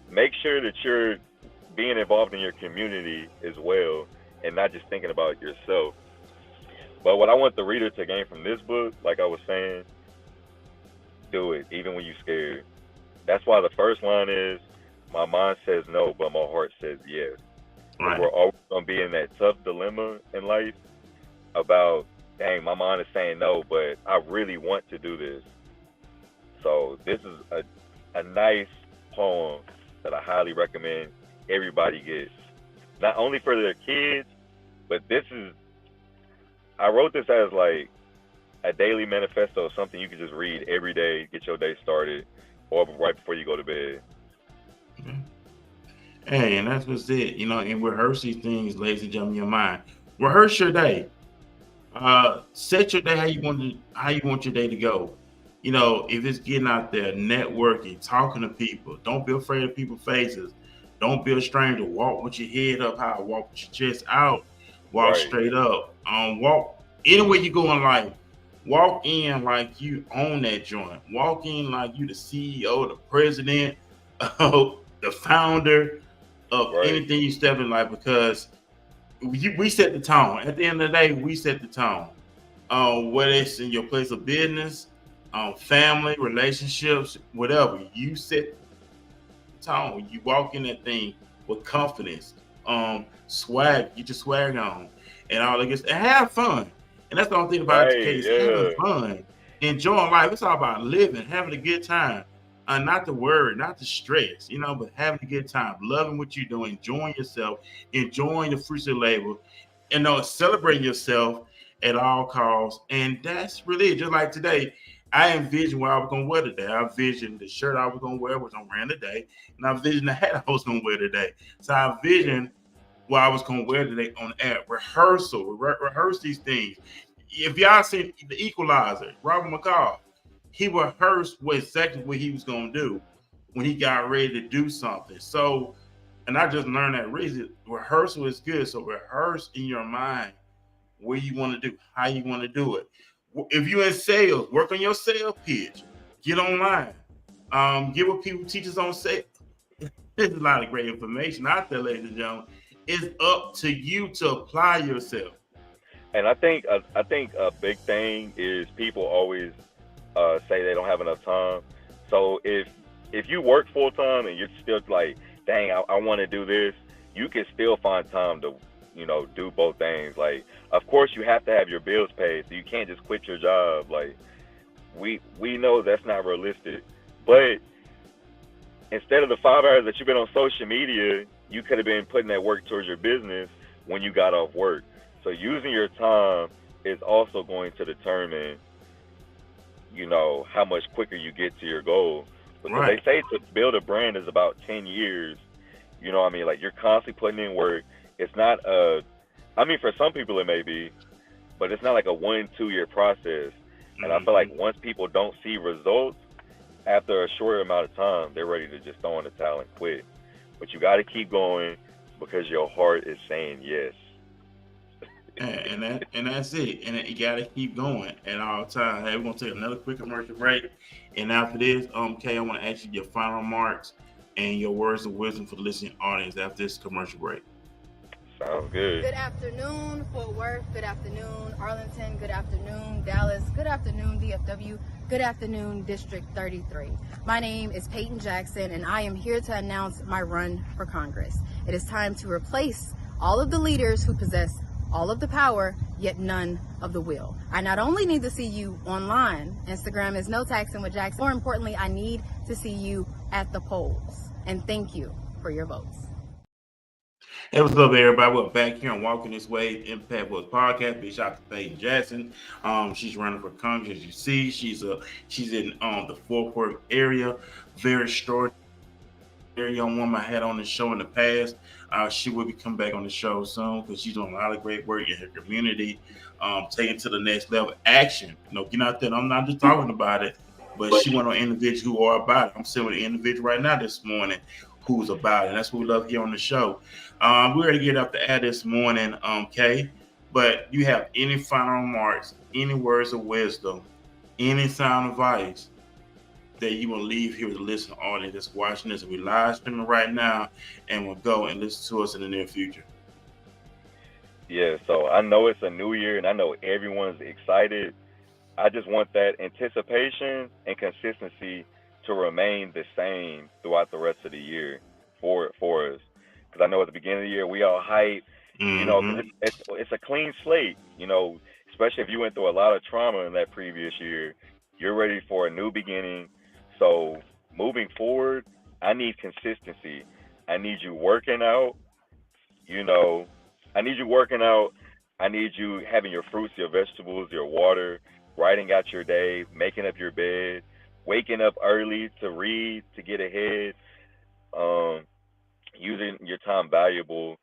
Make sure that you're being involved in your community as well and not just thinking about yourself. But what I want the reader to gain from this book, like I was saying, do it, even when you're scared. That's why the first line is, my mind says no, but my heart says yes. Right. We're always going to be in that tough dilemma in life about, dang, my mind is saying no, but I really want to do this. So this is a nice poem that I highly recommend everybody gets. Not only for their kids, but I wrote this as like a daily manifesto, something you can just read every day, get your day started, or right before you go to bed. Mm-hmm. Hey, and that's what's it, and rehearse these things, ladies and gentlemen, in your mind. Rehearse your day. Set your day how you want your day to go. If it's getting out there, networking, talking to people, don't be afraid of people's faces. Don't be a stranger. Walk with your head up high. Walk with your chest out. Walk straight up. Walk anywhere you go in life. Walk in like you own that joint. Walk in like you the CEO, the president, the founder. of Right. anything you step in life, because we set the tone. At the end of the day, we set the tone. Whether it's in your place of business, family, relationships, whatever, you set the tone. You walk in that thing with confidence, swag, get your swag on, and all that good stuff. And have fun. And that's the only thing about Right. education, having Yeah. fun, enjoying life. It's all about living, having a good time. Not to worry, not to stress, but having a good time, loving what you're doing, enjoying yourself, enjoying the fruits of your labor, celebrating yourself at all costs. And that's really it. Just like today, I envisioned what I was going to wear today. I envisioned the shirt I was going to wear, which I'm wearing today, and I envisioned the hat I was going to wear today. So I envisioned what I was going to wear today on air. Rehearsal, rehearse these things. If y'all seen The Equalizer, Robert McCall, he rehearsed exactly what he was going to do when he got ready to do something. So, and I just learned that reason. Rehearsal is good. So rehearse in your mind what you want to do, how you want to do it. If you're in sales, work on your sales pitch. Get online. Get what people teach us on sales. There's a lot of great information out there, ladies and gentlemen. It's up to you to apply yourself. And I think a big thing is people always say they don't have enough time. So if you work full time and you're still like, dang, I want to do this, you can still find time to do both things. Like, of course, you have to have your bills paid, so you can't just quit your job. Like, we know that's not realistic. But instead of the 5 hours that you've been on social media, you could have been putting that work towards your business when you got off work. So using your time is also going to determine, how much quicker you get to your goal. Because Right. they say to build a brand is about 10 years. You know what I mean? Like, you're constantly putting in work. It's not for some people it may be, but it's not like a 1-2 year process. And I feel like once people don't see results after a short amount of time, they're ready to just throw in the towel and quit. But you got to keep going because your heart is saying yes. And that's it. And you gotta keep going at all times. Hey, we're gonna take another quick commercial break. And after this, Kay, I want to ask you your final remarks and your words of wisdom for the listening audience after this commercial break. Sounds good. Good afternoon, Fort Worth. Good afternoon, Arlington. Good afternoon, Dallas. Good afternoon, DFW. Good afternoon, District 33. My name is Peyton Jackson, and I am here to announce my run for Congress. It is time to replace all of the leaders who possess all of the power, yet none of the will. I not only need to see you online, Instagram is No Taxing with Jackson. More importantly, I need to see you at the polls. And thank you for your votes. Hey, what's up, everybody? We're back here on Walking This Way, Impact World Podcast. Big shout out to Peyton Jackson. She's running for Congress, as you see. She's in the Fort Worth area. Very extraordinary young woman I had on the show in the past. She will be coming back on the show soon because she's doing a lot of great work in her community, taking to the next level action. Getting out there. I'm not just talking about it, but she went on individuals who are about it. I'm sitting with an individual right now this morning who's about it. And that's what we love here on the show. We're ready to get up the ad this morning, Kay. But you have any final remarks, any words of wisdom, any sound advice that you will leave here with the listening audience that's watching this? We're live streaming right now and will go and listen to us in the near future. Yeah, so I know it's a new year and I know everyone's excited. I just want that anticipation and consistency to remain the same throughout the rest of the year for us. Because I know at the beginning of the year, we all hype, it's a clean slate, especially if you went through a lot of trauma in that previous year. You're ready for a new beginning. So moving forward, I need consistency. I need you working out, I need you working out. I need you having your fruits, your vegetables, your water, writing out your day, making up your bed, waking up early to read, to get ahead, using your time valuable,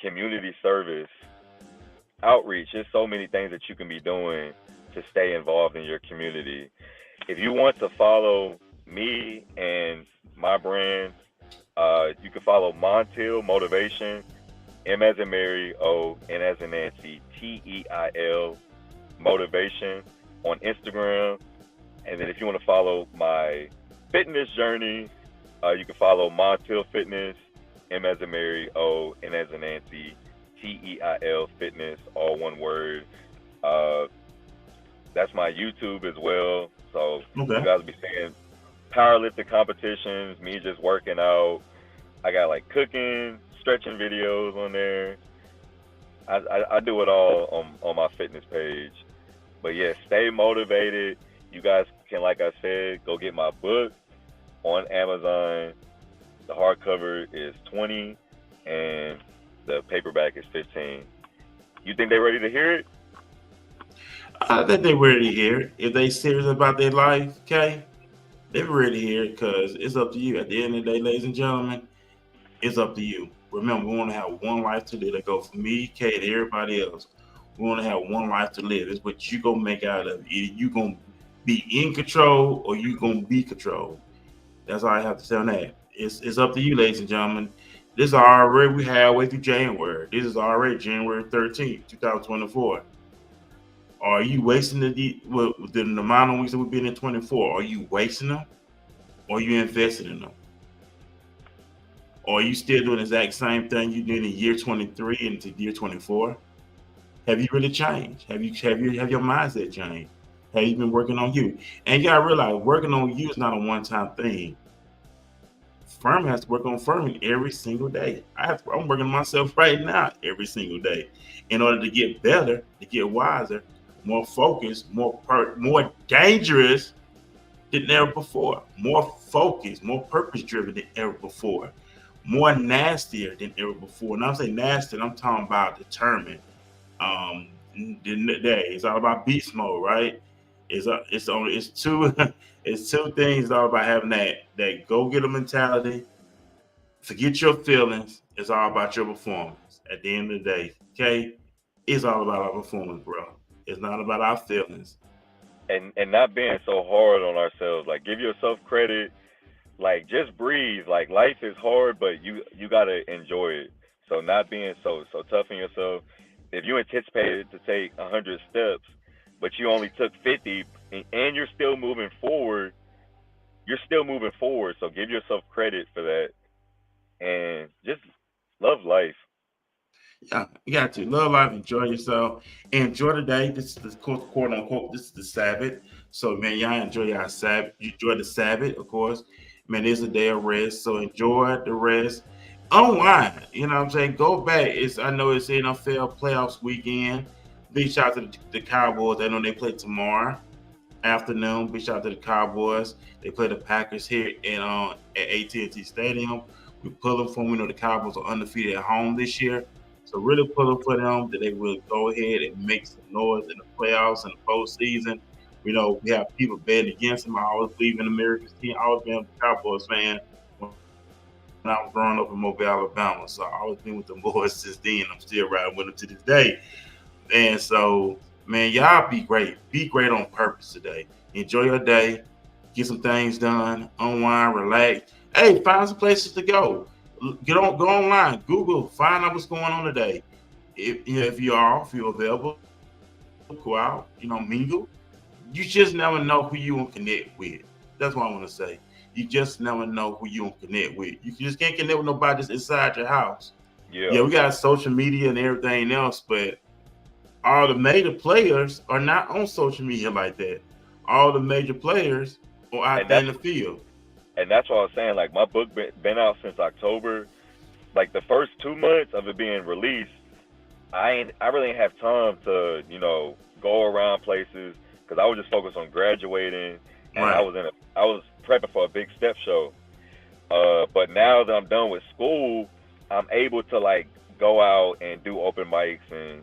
community service, outreach. There's so many things that you can be doing to stay involved in your community. If you want to follow me and my brand, you can follow Montiel Motivation, M as in Mary, O, N as in Nancy, TEIL Motivation on Instagram. And then if you want to follow my fitness journey, you can follow Montiel Fitness M as in Mary, O, N as in Nancy, TEIL Fitness, all one word. Uh, that's my YouTube as well. So you Okay. guys will be seeing powerlifting competitions, me just working out. I got like cooking, stretching videos on there. I do it all on my fitness page. But yeah, stay motivated. You guys can, like I said, go get my book on Amazon. The hardcover is $20 and the paperback is $15. You think they're ready to hear it? I think they're ready to hear it. If they serious about their life, okay, they're ready to hear it because it's up to you. At the end of the day, ladies and gentlemen, it's up to you. Remember, we want to have one life to live. That go from me, Kate, to everybody else. We want to have one life to live. It's what you gonna make out of it. Either you gonna be in control or you gonna be controlled. That's all I have to say on that. It's up to you, ladies and gentlemen. This is already we halfway through January. This is already January 13th, 2024. Are you wasting the amount of weeks that we've been in 24? Are you wasting them or are you investing in them? Or are you still doing the exact same thing you did in year 23 into year 24? Have you really changed? Have your mindset changed? Have you been working on you? And you gotta realize working on you is not a one-time thing. Firm has to work on firming every single day. I'm working on myself right now every single day in order to get better, to get wiser, more focused, more dangerous than ever before, more focused, more purpose-driven than ever before, more nastier than ever before. And I'm saying nasty, I'm talking about determined. It's all about beast mode, right? It's two it's two things. It's all about having that go getter mentality. Forget your feelings. It's all about your performance. At the end of the day, okay, it's all about our performance, bro. It's not about our feelings. And not being so hard on ourselves. Like, give yourself credit. Like, just breathe. Like, life is hard, but you gotta enjoy it. So not being so tough on yourself. If you anticipated to take 100 steps, but you only took 50, and you're still moving forward, So give yourself credit for that, and just love life. Yeah, you got to love life, enjoy yourself, enjoy the day. This is the quote unquote. This is the Sabbath. So man, y'all enjoy your Sabbath. You enjoy the Sabbath, of course. Man, it's a day of rest. So enjoy the rest. Unwind. You know what I'm saying? Go back. I know it's NFL playoffs weekend. Big shout out to the Cowboys. I know they play tomorrow afternoon. Big shout out to the Cowboys. They play the Packers here at AT&T Stadium. We pull them for them. We know the Cowboys are undefeated at home this year. So really pulling for them that they will go ahead and make some noise in the playoffs and the postseason. You know, we have people betting against them. I always believe in America's team. I always been a Cowboys fan when I was growing up in Mobile, Alabama. So I always been with the boys since then. I'm still riding with them to this day. And so, man, y'all be great. Be great on purpose today. Enjoy your day. Get some things done. Unwind, relax. Hey, find some places to go. Go online, Google, find out what's going on today. If you're available, go out, mingle. You just never know who you will connect with. That's what I want to say. You just never know who you will connect with. You just can't connect with nobody that's inside your house. Yeah, we got social media and everything else, but all the major players are not on social media like that. All the major players are out there in the field. And that's what I was saying. Like, my book been out since October. Like, the first 2 months of it being released, I really didn't have time to, go around places because I was just focused on graduating, and right. I was prepping for a big step show. But now that I'm done with school, I'm able to like go out and do open mics, and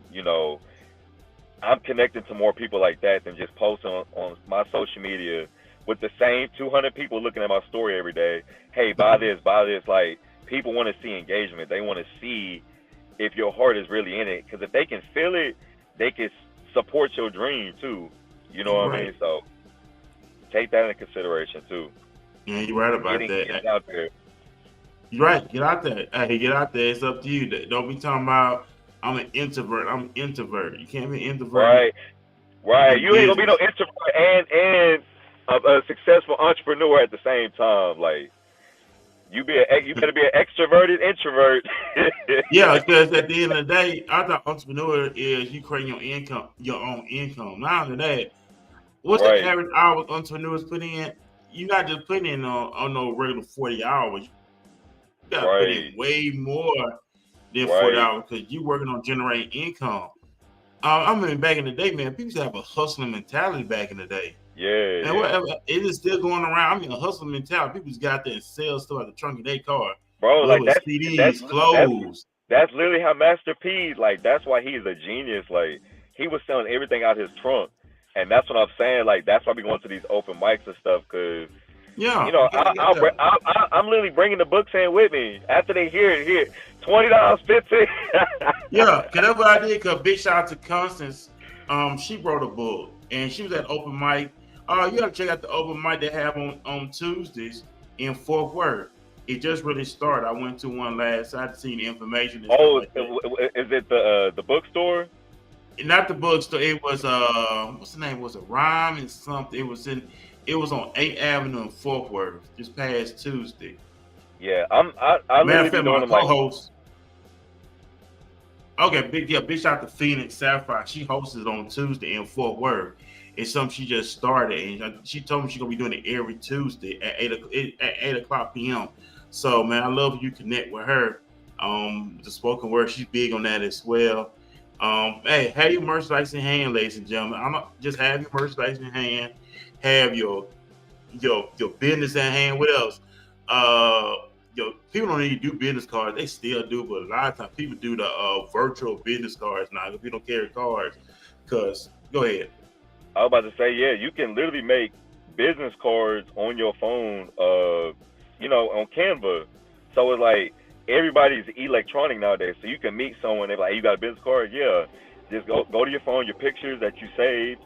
I'm connecting to more people like that than just posting on my social media with the same 200 people looking at my story every day. Hey, buy this. Like, people want to see engagement. They want to see if your heart is really in it. Because if they can feel it, they can support your dream too. You know what I mean? So take that into consideration too. Yeah, you're right about that. Get out there. You're right. Get out there. Hey, get out there. It's up to you. Don't be talking about I'm an introvert. I'm an introvert. You can't be an introvert. Right. You ain't gonna be no introvert and a successful entrepreneur at the same time. Like, You better be an extroverted introvert. Yeah, because at the end of the day, I thought entrepreneur is you creating your own income. Not only that, what's the Right, average hours entrepreneurs put in? You're not just putting in on no regular 40 hours. You got to put in right, way more than 40 right. hours because you're working on generating income. I mean, back in the day, man, people used to have a hustling mentality back in the day. Yeah, And yeah. whatever, it is still going around. I mean, a hustling mentality. People just got there and sell stuff at the trunk of their car. Bro, Whether it like was that's CDs, that's clothes. that's literally how Master P, like, that's why he's a genius. Like, he was selling everything out his trunk, and that's what I'm saying. Like, that's why we going to these open mics and stuff, cause Yeah, you gotta get that. I'm literally bringing the books in with me after they hear it. Here, $20, 15. Yeah, cause that's what I did. Cause big shout out to Constance. She wrote a book and she was at open mic. You gotta check out the open mic they have on Tuesdays in Fort Worth. It just really started. I went to one last. I had seen the information and stuff Oh, like that. is it the bookstore? Not the bookstore. It was what's the name? Was it Rhyme and something? It was on 8th Avenue in Fort Worth this past Tuesday. Yeah, I Matter literally of be fact, doing my them like, co-host. Okay, big shout out to Phoenix Sapphire. She hosts it on Tuesday in Fort Worth. It's something she just started, and she told me she's gonna be doing it every Tuesday at 8 o'clock p.m. So, man, I love you connect with her. The spoken word, she's big on that as well. Hey, have your merchandise in hand, ladies and gentlemen. I'm not just have your merchandise in hand, have your business at hand. What else? People don't need to do business cards. They still do, but a lot of times people do the virtual business cards now if you don't carry cards. Cause go ahead. I was about to say, yeah, you can literally make business cards on your phone, on Canva. So it's like everybody's electronic nowadays. So you can meet someone, they're like, hey, you got a business card? Yeah. Just go to your phone, your pictures that you saved,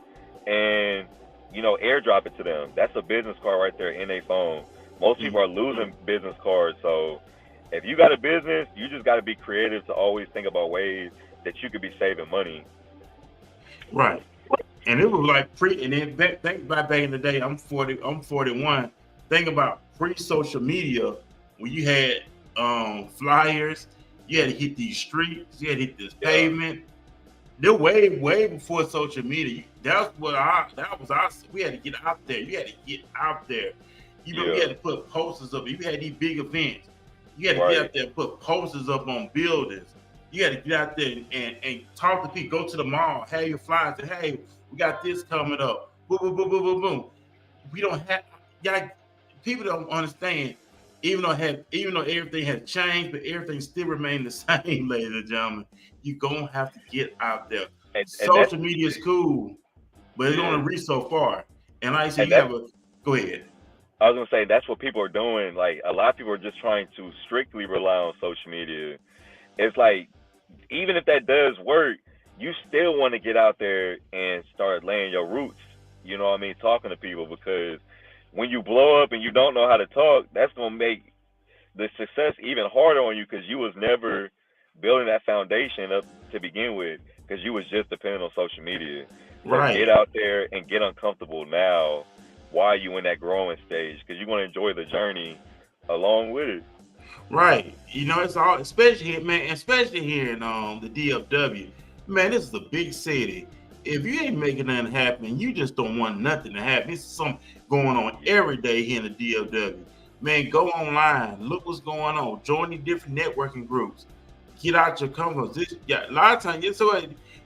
and airdrop it to them. That's a business card right there in a phone. Most people are losing business cards. So if you got a business, you just got to be creative to always think about ways that you could be saving money. Right. And it was like and then think about back in the day, I'm 41. Think about pre-social media when you had flyers, you had to hit these streets, you had to hit this pavement. They're way before social media. That was we had to get out there. You had to get out there. You had to put posters up. You had these big events. You had to get out there and put posters up on buildings. You had to get out there and talk to people. Go to the mall. Have your flyers. Say, hey, we got this coming up. Boom, boom, boom, boom, boom, boom. We don't have. People don't understand. Even though everything has changed, but everything still remains the same, ladies and gentlemen. You're gonna have to get out there. And Social media is cool, but it's gonna reach so far. And like I said, go ahead. I was gonna say that's what people are doing. Like, a lot of people are just trying to strictly rely on social media. It's like, even if that does work, you still want to get out there and start laying your roots. You know what I mean? Talking to people, because when you blow up and you don't know how to talk, that's gonna make the success even harder on you, because you was never building that foundation up to begin with, because you was just depending on social media. So get out there and get uncomfortable now while you in that growing stage, because you're going to enjoy the journey along with it. Right. It's all, especially here in the DFW. Man, this is a big city. If you ain't making nothing happen, you just don't want nothing to happen. It's something going on every day here in the DFW. Man, go online, look what's going on, join the different networking groups, get out your comfort zone. A lot of times,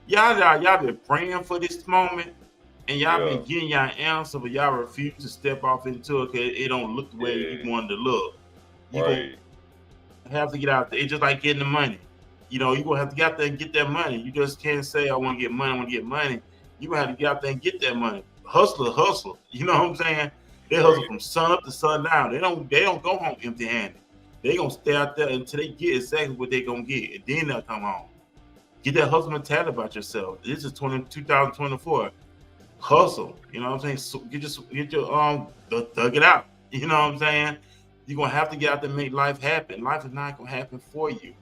y'all been praying for this moment, and y'all been getting y'all answer, but y'all refuse to step off into it because it don't look the way you wanted to look. You're gonna have to get out there. It's just like getting the money. You're gonna have to get out there and get that money. You just can't say, I want to get money, You're gonna have to get out there and get that money. Hustle. You know what I'm saying? They hustle from sun up to sun down. They don't go home empty-handed. They gonna stay out there until they get exactly what they gonna get, and then they'll come home. Get that hustle mentality about yourself. This is 2024. Hustle. You know what I'm saying? So get your thug it out. You know what I'm saying? You're gonna have to get out there and make life happen. Life is not gonna happen for you.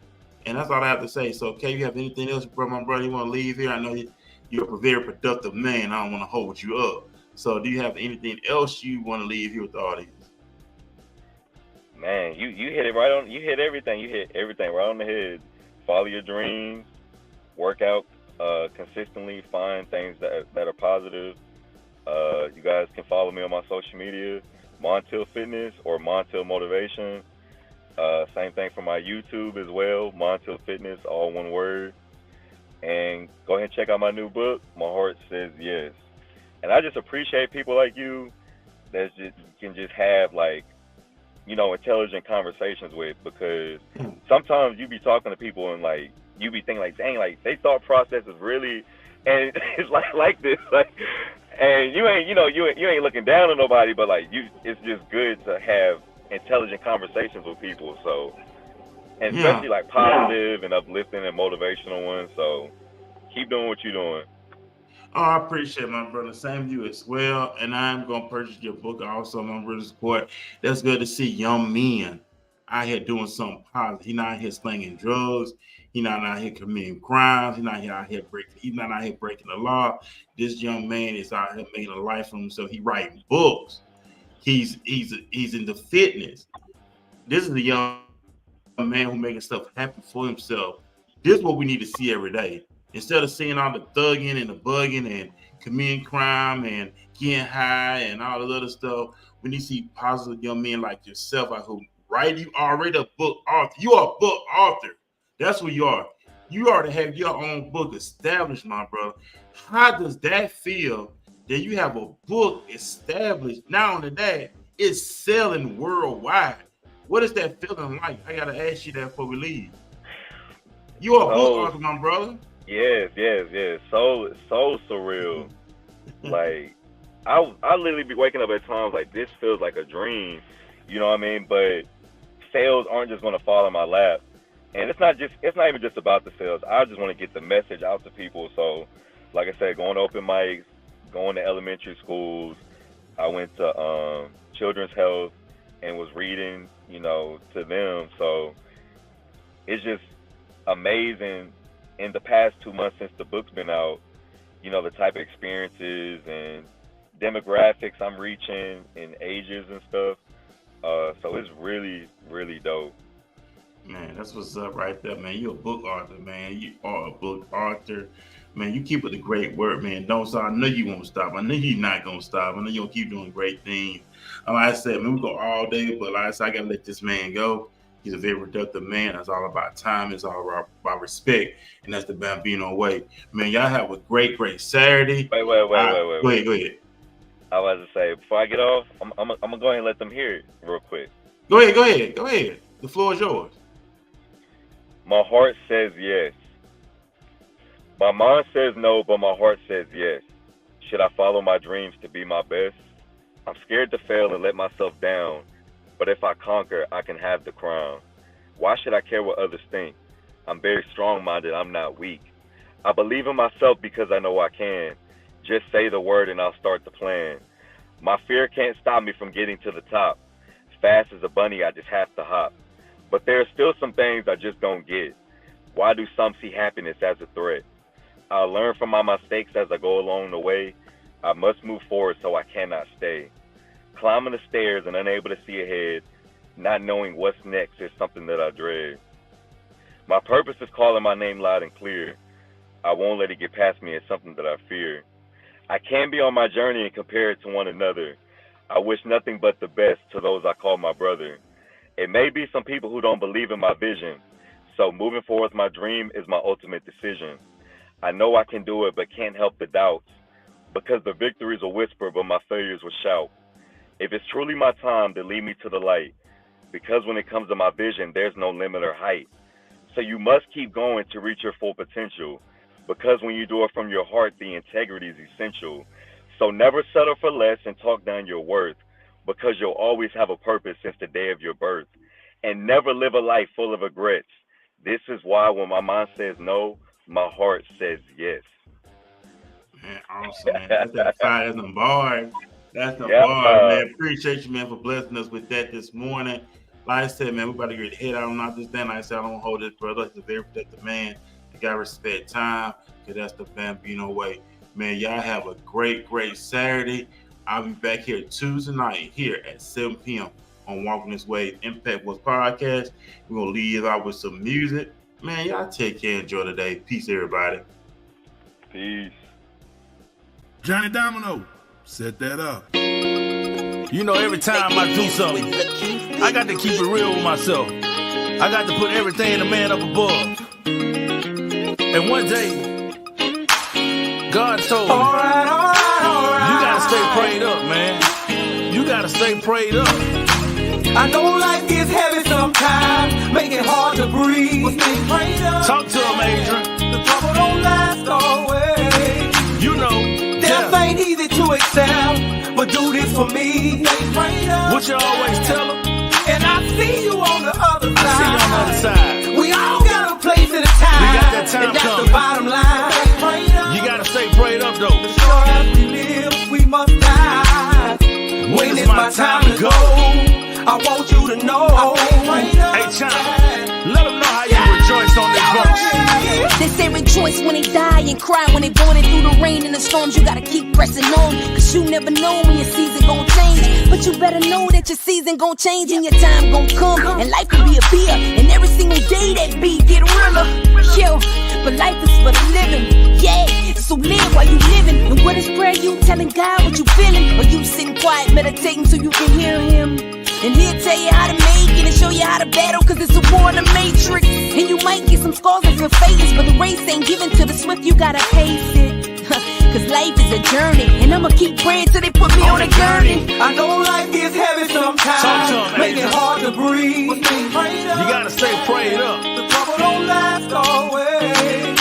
And that's all I have to say. So, Kay, you have anything else, my brother, you want to leave here? I know you're a very productive man. I don't want to hold you up. So do you have anything else you want to leave here with the audience? Man, you hit it right on. You hit everything. You hit everything right on the head. Follow your dreams. Work out consistently. Find things that are positive. You guys can follow me on my social media, Montiel Fitness or Montiel Motivation. Same thing for my YouTube as well, Montiel Fitness, all one word. And go ahead and check out my new book, My Heart Says Yes. And I just appreciate people like you that can just have, like, you know, intelligent conversations with, because sometimes you be talking to people and, like, you be thinking, like, dang, like, they thought process is really, and it's like this, like, and you ain't looking down on nobody, but, like, it's just good to have intelligent conversations with people. So, and especially like positive and uplifting and motivational ones. So keep doing what you're doing. Oh, I appreciate it, my brother. Same to you as well. And I'm gonna purchase your book also. I'm gonna support. That's good to see young men out here doing something positive. He's not out here slinging drugs. He's not out here committing crimes. He's not out here breaking the law. This young man is out here making a life for himself. He writing books. He's into fitness. This is a young man who making stuff happen for himself. This is what we need to see every day. Instead of seeing all the thugging and the bugging and committing crime and getting high and all the other stuff, we need to see positive young men like yourself who write. You already a book author. You are a book author. That's what you are. You already have your own book established, my brother. How does that feel that you have a book established? Not only that, it's selling worldwide. What is that feeling like? I gotta ask you that before we leave. You are a book author, my brother. Yes. So surreal. Like, I literally be waking up at times like, this feels like a dream. You know what I mean? But sales aren't just gonna fall in my lap. And it's not even just about the sales. I just want to get the message out to people. So, like I said, going to open mics, going to elementary schools. I went to Children's Health and was reading, you know, to them. So it's just amazing in the past 2 months since the book's been out, you know, the type of experiences and demographics I'm reaching and ages and stuff. So it's really, really dope. Man, that's what's up right there, man. You're a book author, man. You are a book author. Man, you keep up the great work, man. Don't stop. I know you won't stop. I know you're not going to stop. I know you're going to keep doing great things. Like I said, man, we go all day, but like I said, I got to let this man go. He's a very productive man. That's all about time. It's all about respect. And that's the Bambino way. Man, y'all have a great Saturday. Wait. Go ahead. I was about to say, before I get off, I'm going to go ahead and let them hear it real quick. Go ahead. The floor is yours. My heart says yes. My mind says no, but my heart says yes. Should I follow my dreams to be my best? I'm scared to fail and let myself down, but if I conquer, I can have the crown. Why should I care what others think? I'm very strong-minded, I'm not weak. I believe in myself because I know I can. Just say the word and I'll start the plan. My fear can't stop me from getting to the top. Fast as a bunny, I just have to hop. But there are still some things I just don't get. Why do some see happiness as a threat? I'll learn from my mistakes as I go along the way. I must move forward so I cannot stay. Climbing the stairs and unable to see ahead, not knowing what's next is something that I dread. My purpose is calling my name loud and clear. I won't let it get past me. It's something that I fear. I can't be on my journey and compare it to one another. I wish nothing but the best to those I call my brother. It may be some people who don't believe in my vision, so moving forward with my dream is my ultimate decision. I know I can do it, but can't help the doubts, because the victories will whisper, but my failures will shout. If it's truly my time, then lead me to the light, because when it comes to my vision, there's no limit or height. So you must keep going to reach your full potential, because when you do it from your heart, the integrity is essential. So never settle for less and talk down your worth, because you'll always have a purpose since the day of your birth. And never live a life full of regrets. This is why when my mind says no, my heart says yes. Man, awesome, man. That's that fire. That's the bars. That's the bars, man. Appreciate you, man, for blessing us with that this morning. Like I said, man, we about to get head out on out this thing. Like I said, I don't hold this brother. He's a very productive man. You got to respect time, because that's the Bambino way. Man, y'all have a great Saturday. I'll be back here Tuesday night here at 7 p.m. on Walking This Way Impact What's Podcast. We're going to leave out with some music. Man, y'all take care. Enjoy the day. Peace, everybody. Peace. Johnny Domino, set that up. You know, every time I do something, I got to keep it real with myself. I got to put everything in a man up above. And one day, God told me, you gotta stay prayed up, man. You gotta stay prayed up. I know life gets heavy sometimes, make it hard to breathe. But stay prayed up. Talk to him, Adrian. The trouble don't last always. You know, Death ain't easy to accept, but do this for me. Stay prayed up. what you always tell him? And I see you on the other side. I see you on the other side. We all got a place and a time. We got that time and that's coming. the bottom line. You gotta stay prayed up, though. The short as we live, we must die. When it's my time to go, I want you to know. Hey, China, let them know how you rejoice on this verse. They say rejoice when they die and cry when they born, and through the rain and the storms you gotta keep pressing on, cause you never know when your season gon' change. But you better know that your season gon' change and your time gon' come. And life can be a beer, and every single day that beat get realer. Yo, but life is for the living, yeah. So live while you living. And what is prayer? You telling God what you feeling, or you sitting quiet meditating so you can hear Him. And He'll tell you how to make it and show you how to battle, cause it's a war in the matrix. And you might get some scars and feel faceless, but the race ain't given to the swift, you gotta pace it. Cause life is a journey, and I'ma keep praying till they put me on a gurney. I know life gets heavy sometimes, make it hard to breathe. You gotta stay prayed up. The trouble don't last always.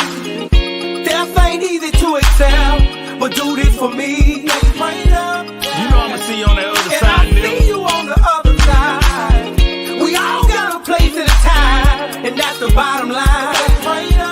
Death ain't easy to accept, but do this for me. You know I'ma see you on that other And side, I see you on the other side. We all got a place and a time, and that's the bottom line.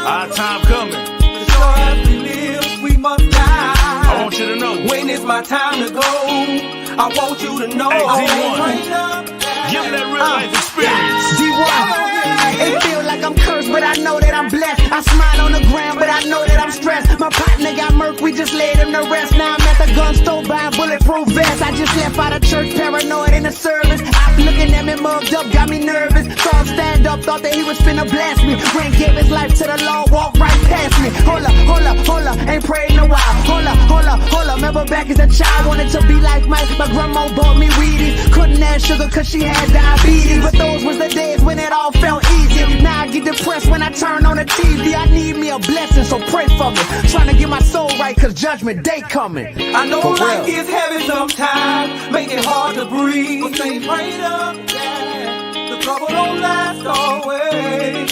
Our time coming. The short as we live, we must die. I want you to know. When it's my time to go, I want you to know. Hey, D1, give me that real life experience. D1. It feel like I'm cursed, but I know that I'm blessed. I smile on the ground, but I know that I'm stressed. My partner got murked, we just laid him to rest. Now I'm at the gun store buying bulletproof vests. I just left out of church, paranoid in the service. I'm looking at me mugged up, got me nervous. Saw him stand up, thought that he was finna blast me. Ren gave his life to the Lord, walked right past me. Hold up, ain't prayed in a while. Hold up, remember back as a child, wanted to be like Mike. My grandma bought me Wheaties. Couldn't have sugar cause she had diabetes. But those was the days when it all felt easy. Now I get depressed when I turn on the TV. I need me a blessing, so pray for me. Trying to get my soul right, cause judgment day coming. I know life gets heavy sometimes, make it hard to breathe. But stay prayed up, yeah. The trouble don't last always.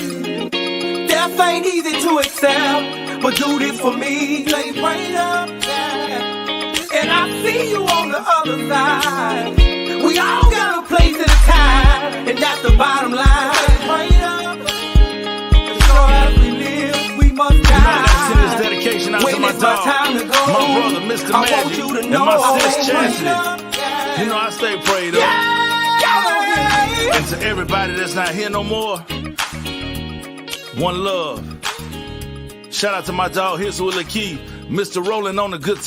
Death ain't easy to accept, but do this for me. Stay prayed up, yeah. And I see you on the other side. We all got a place and a time, and that's the bottom line. Stay prayed up. As we live, we must die. You know, I gotta send this dedication out to my dog, my brother, Mr. Magic, and my sis, Chastity. You know I stay prayed up. And to everybody that's not here no more, one love. Shout out to my dog, here's Willie Key, Mr. Rolling on the good.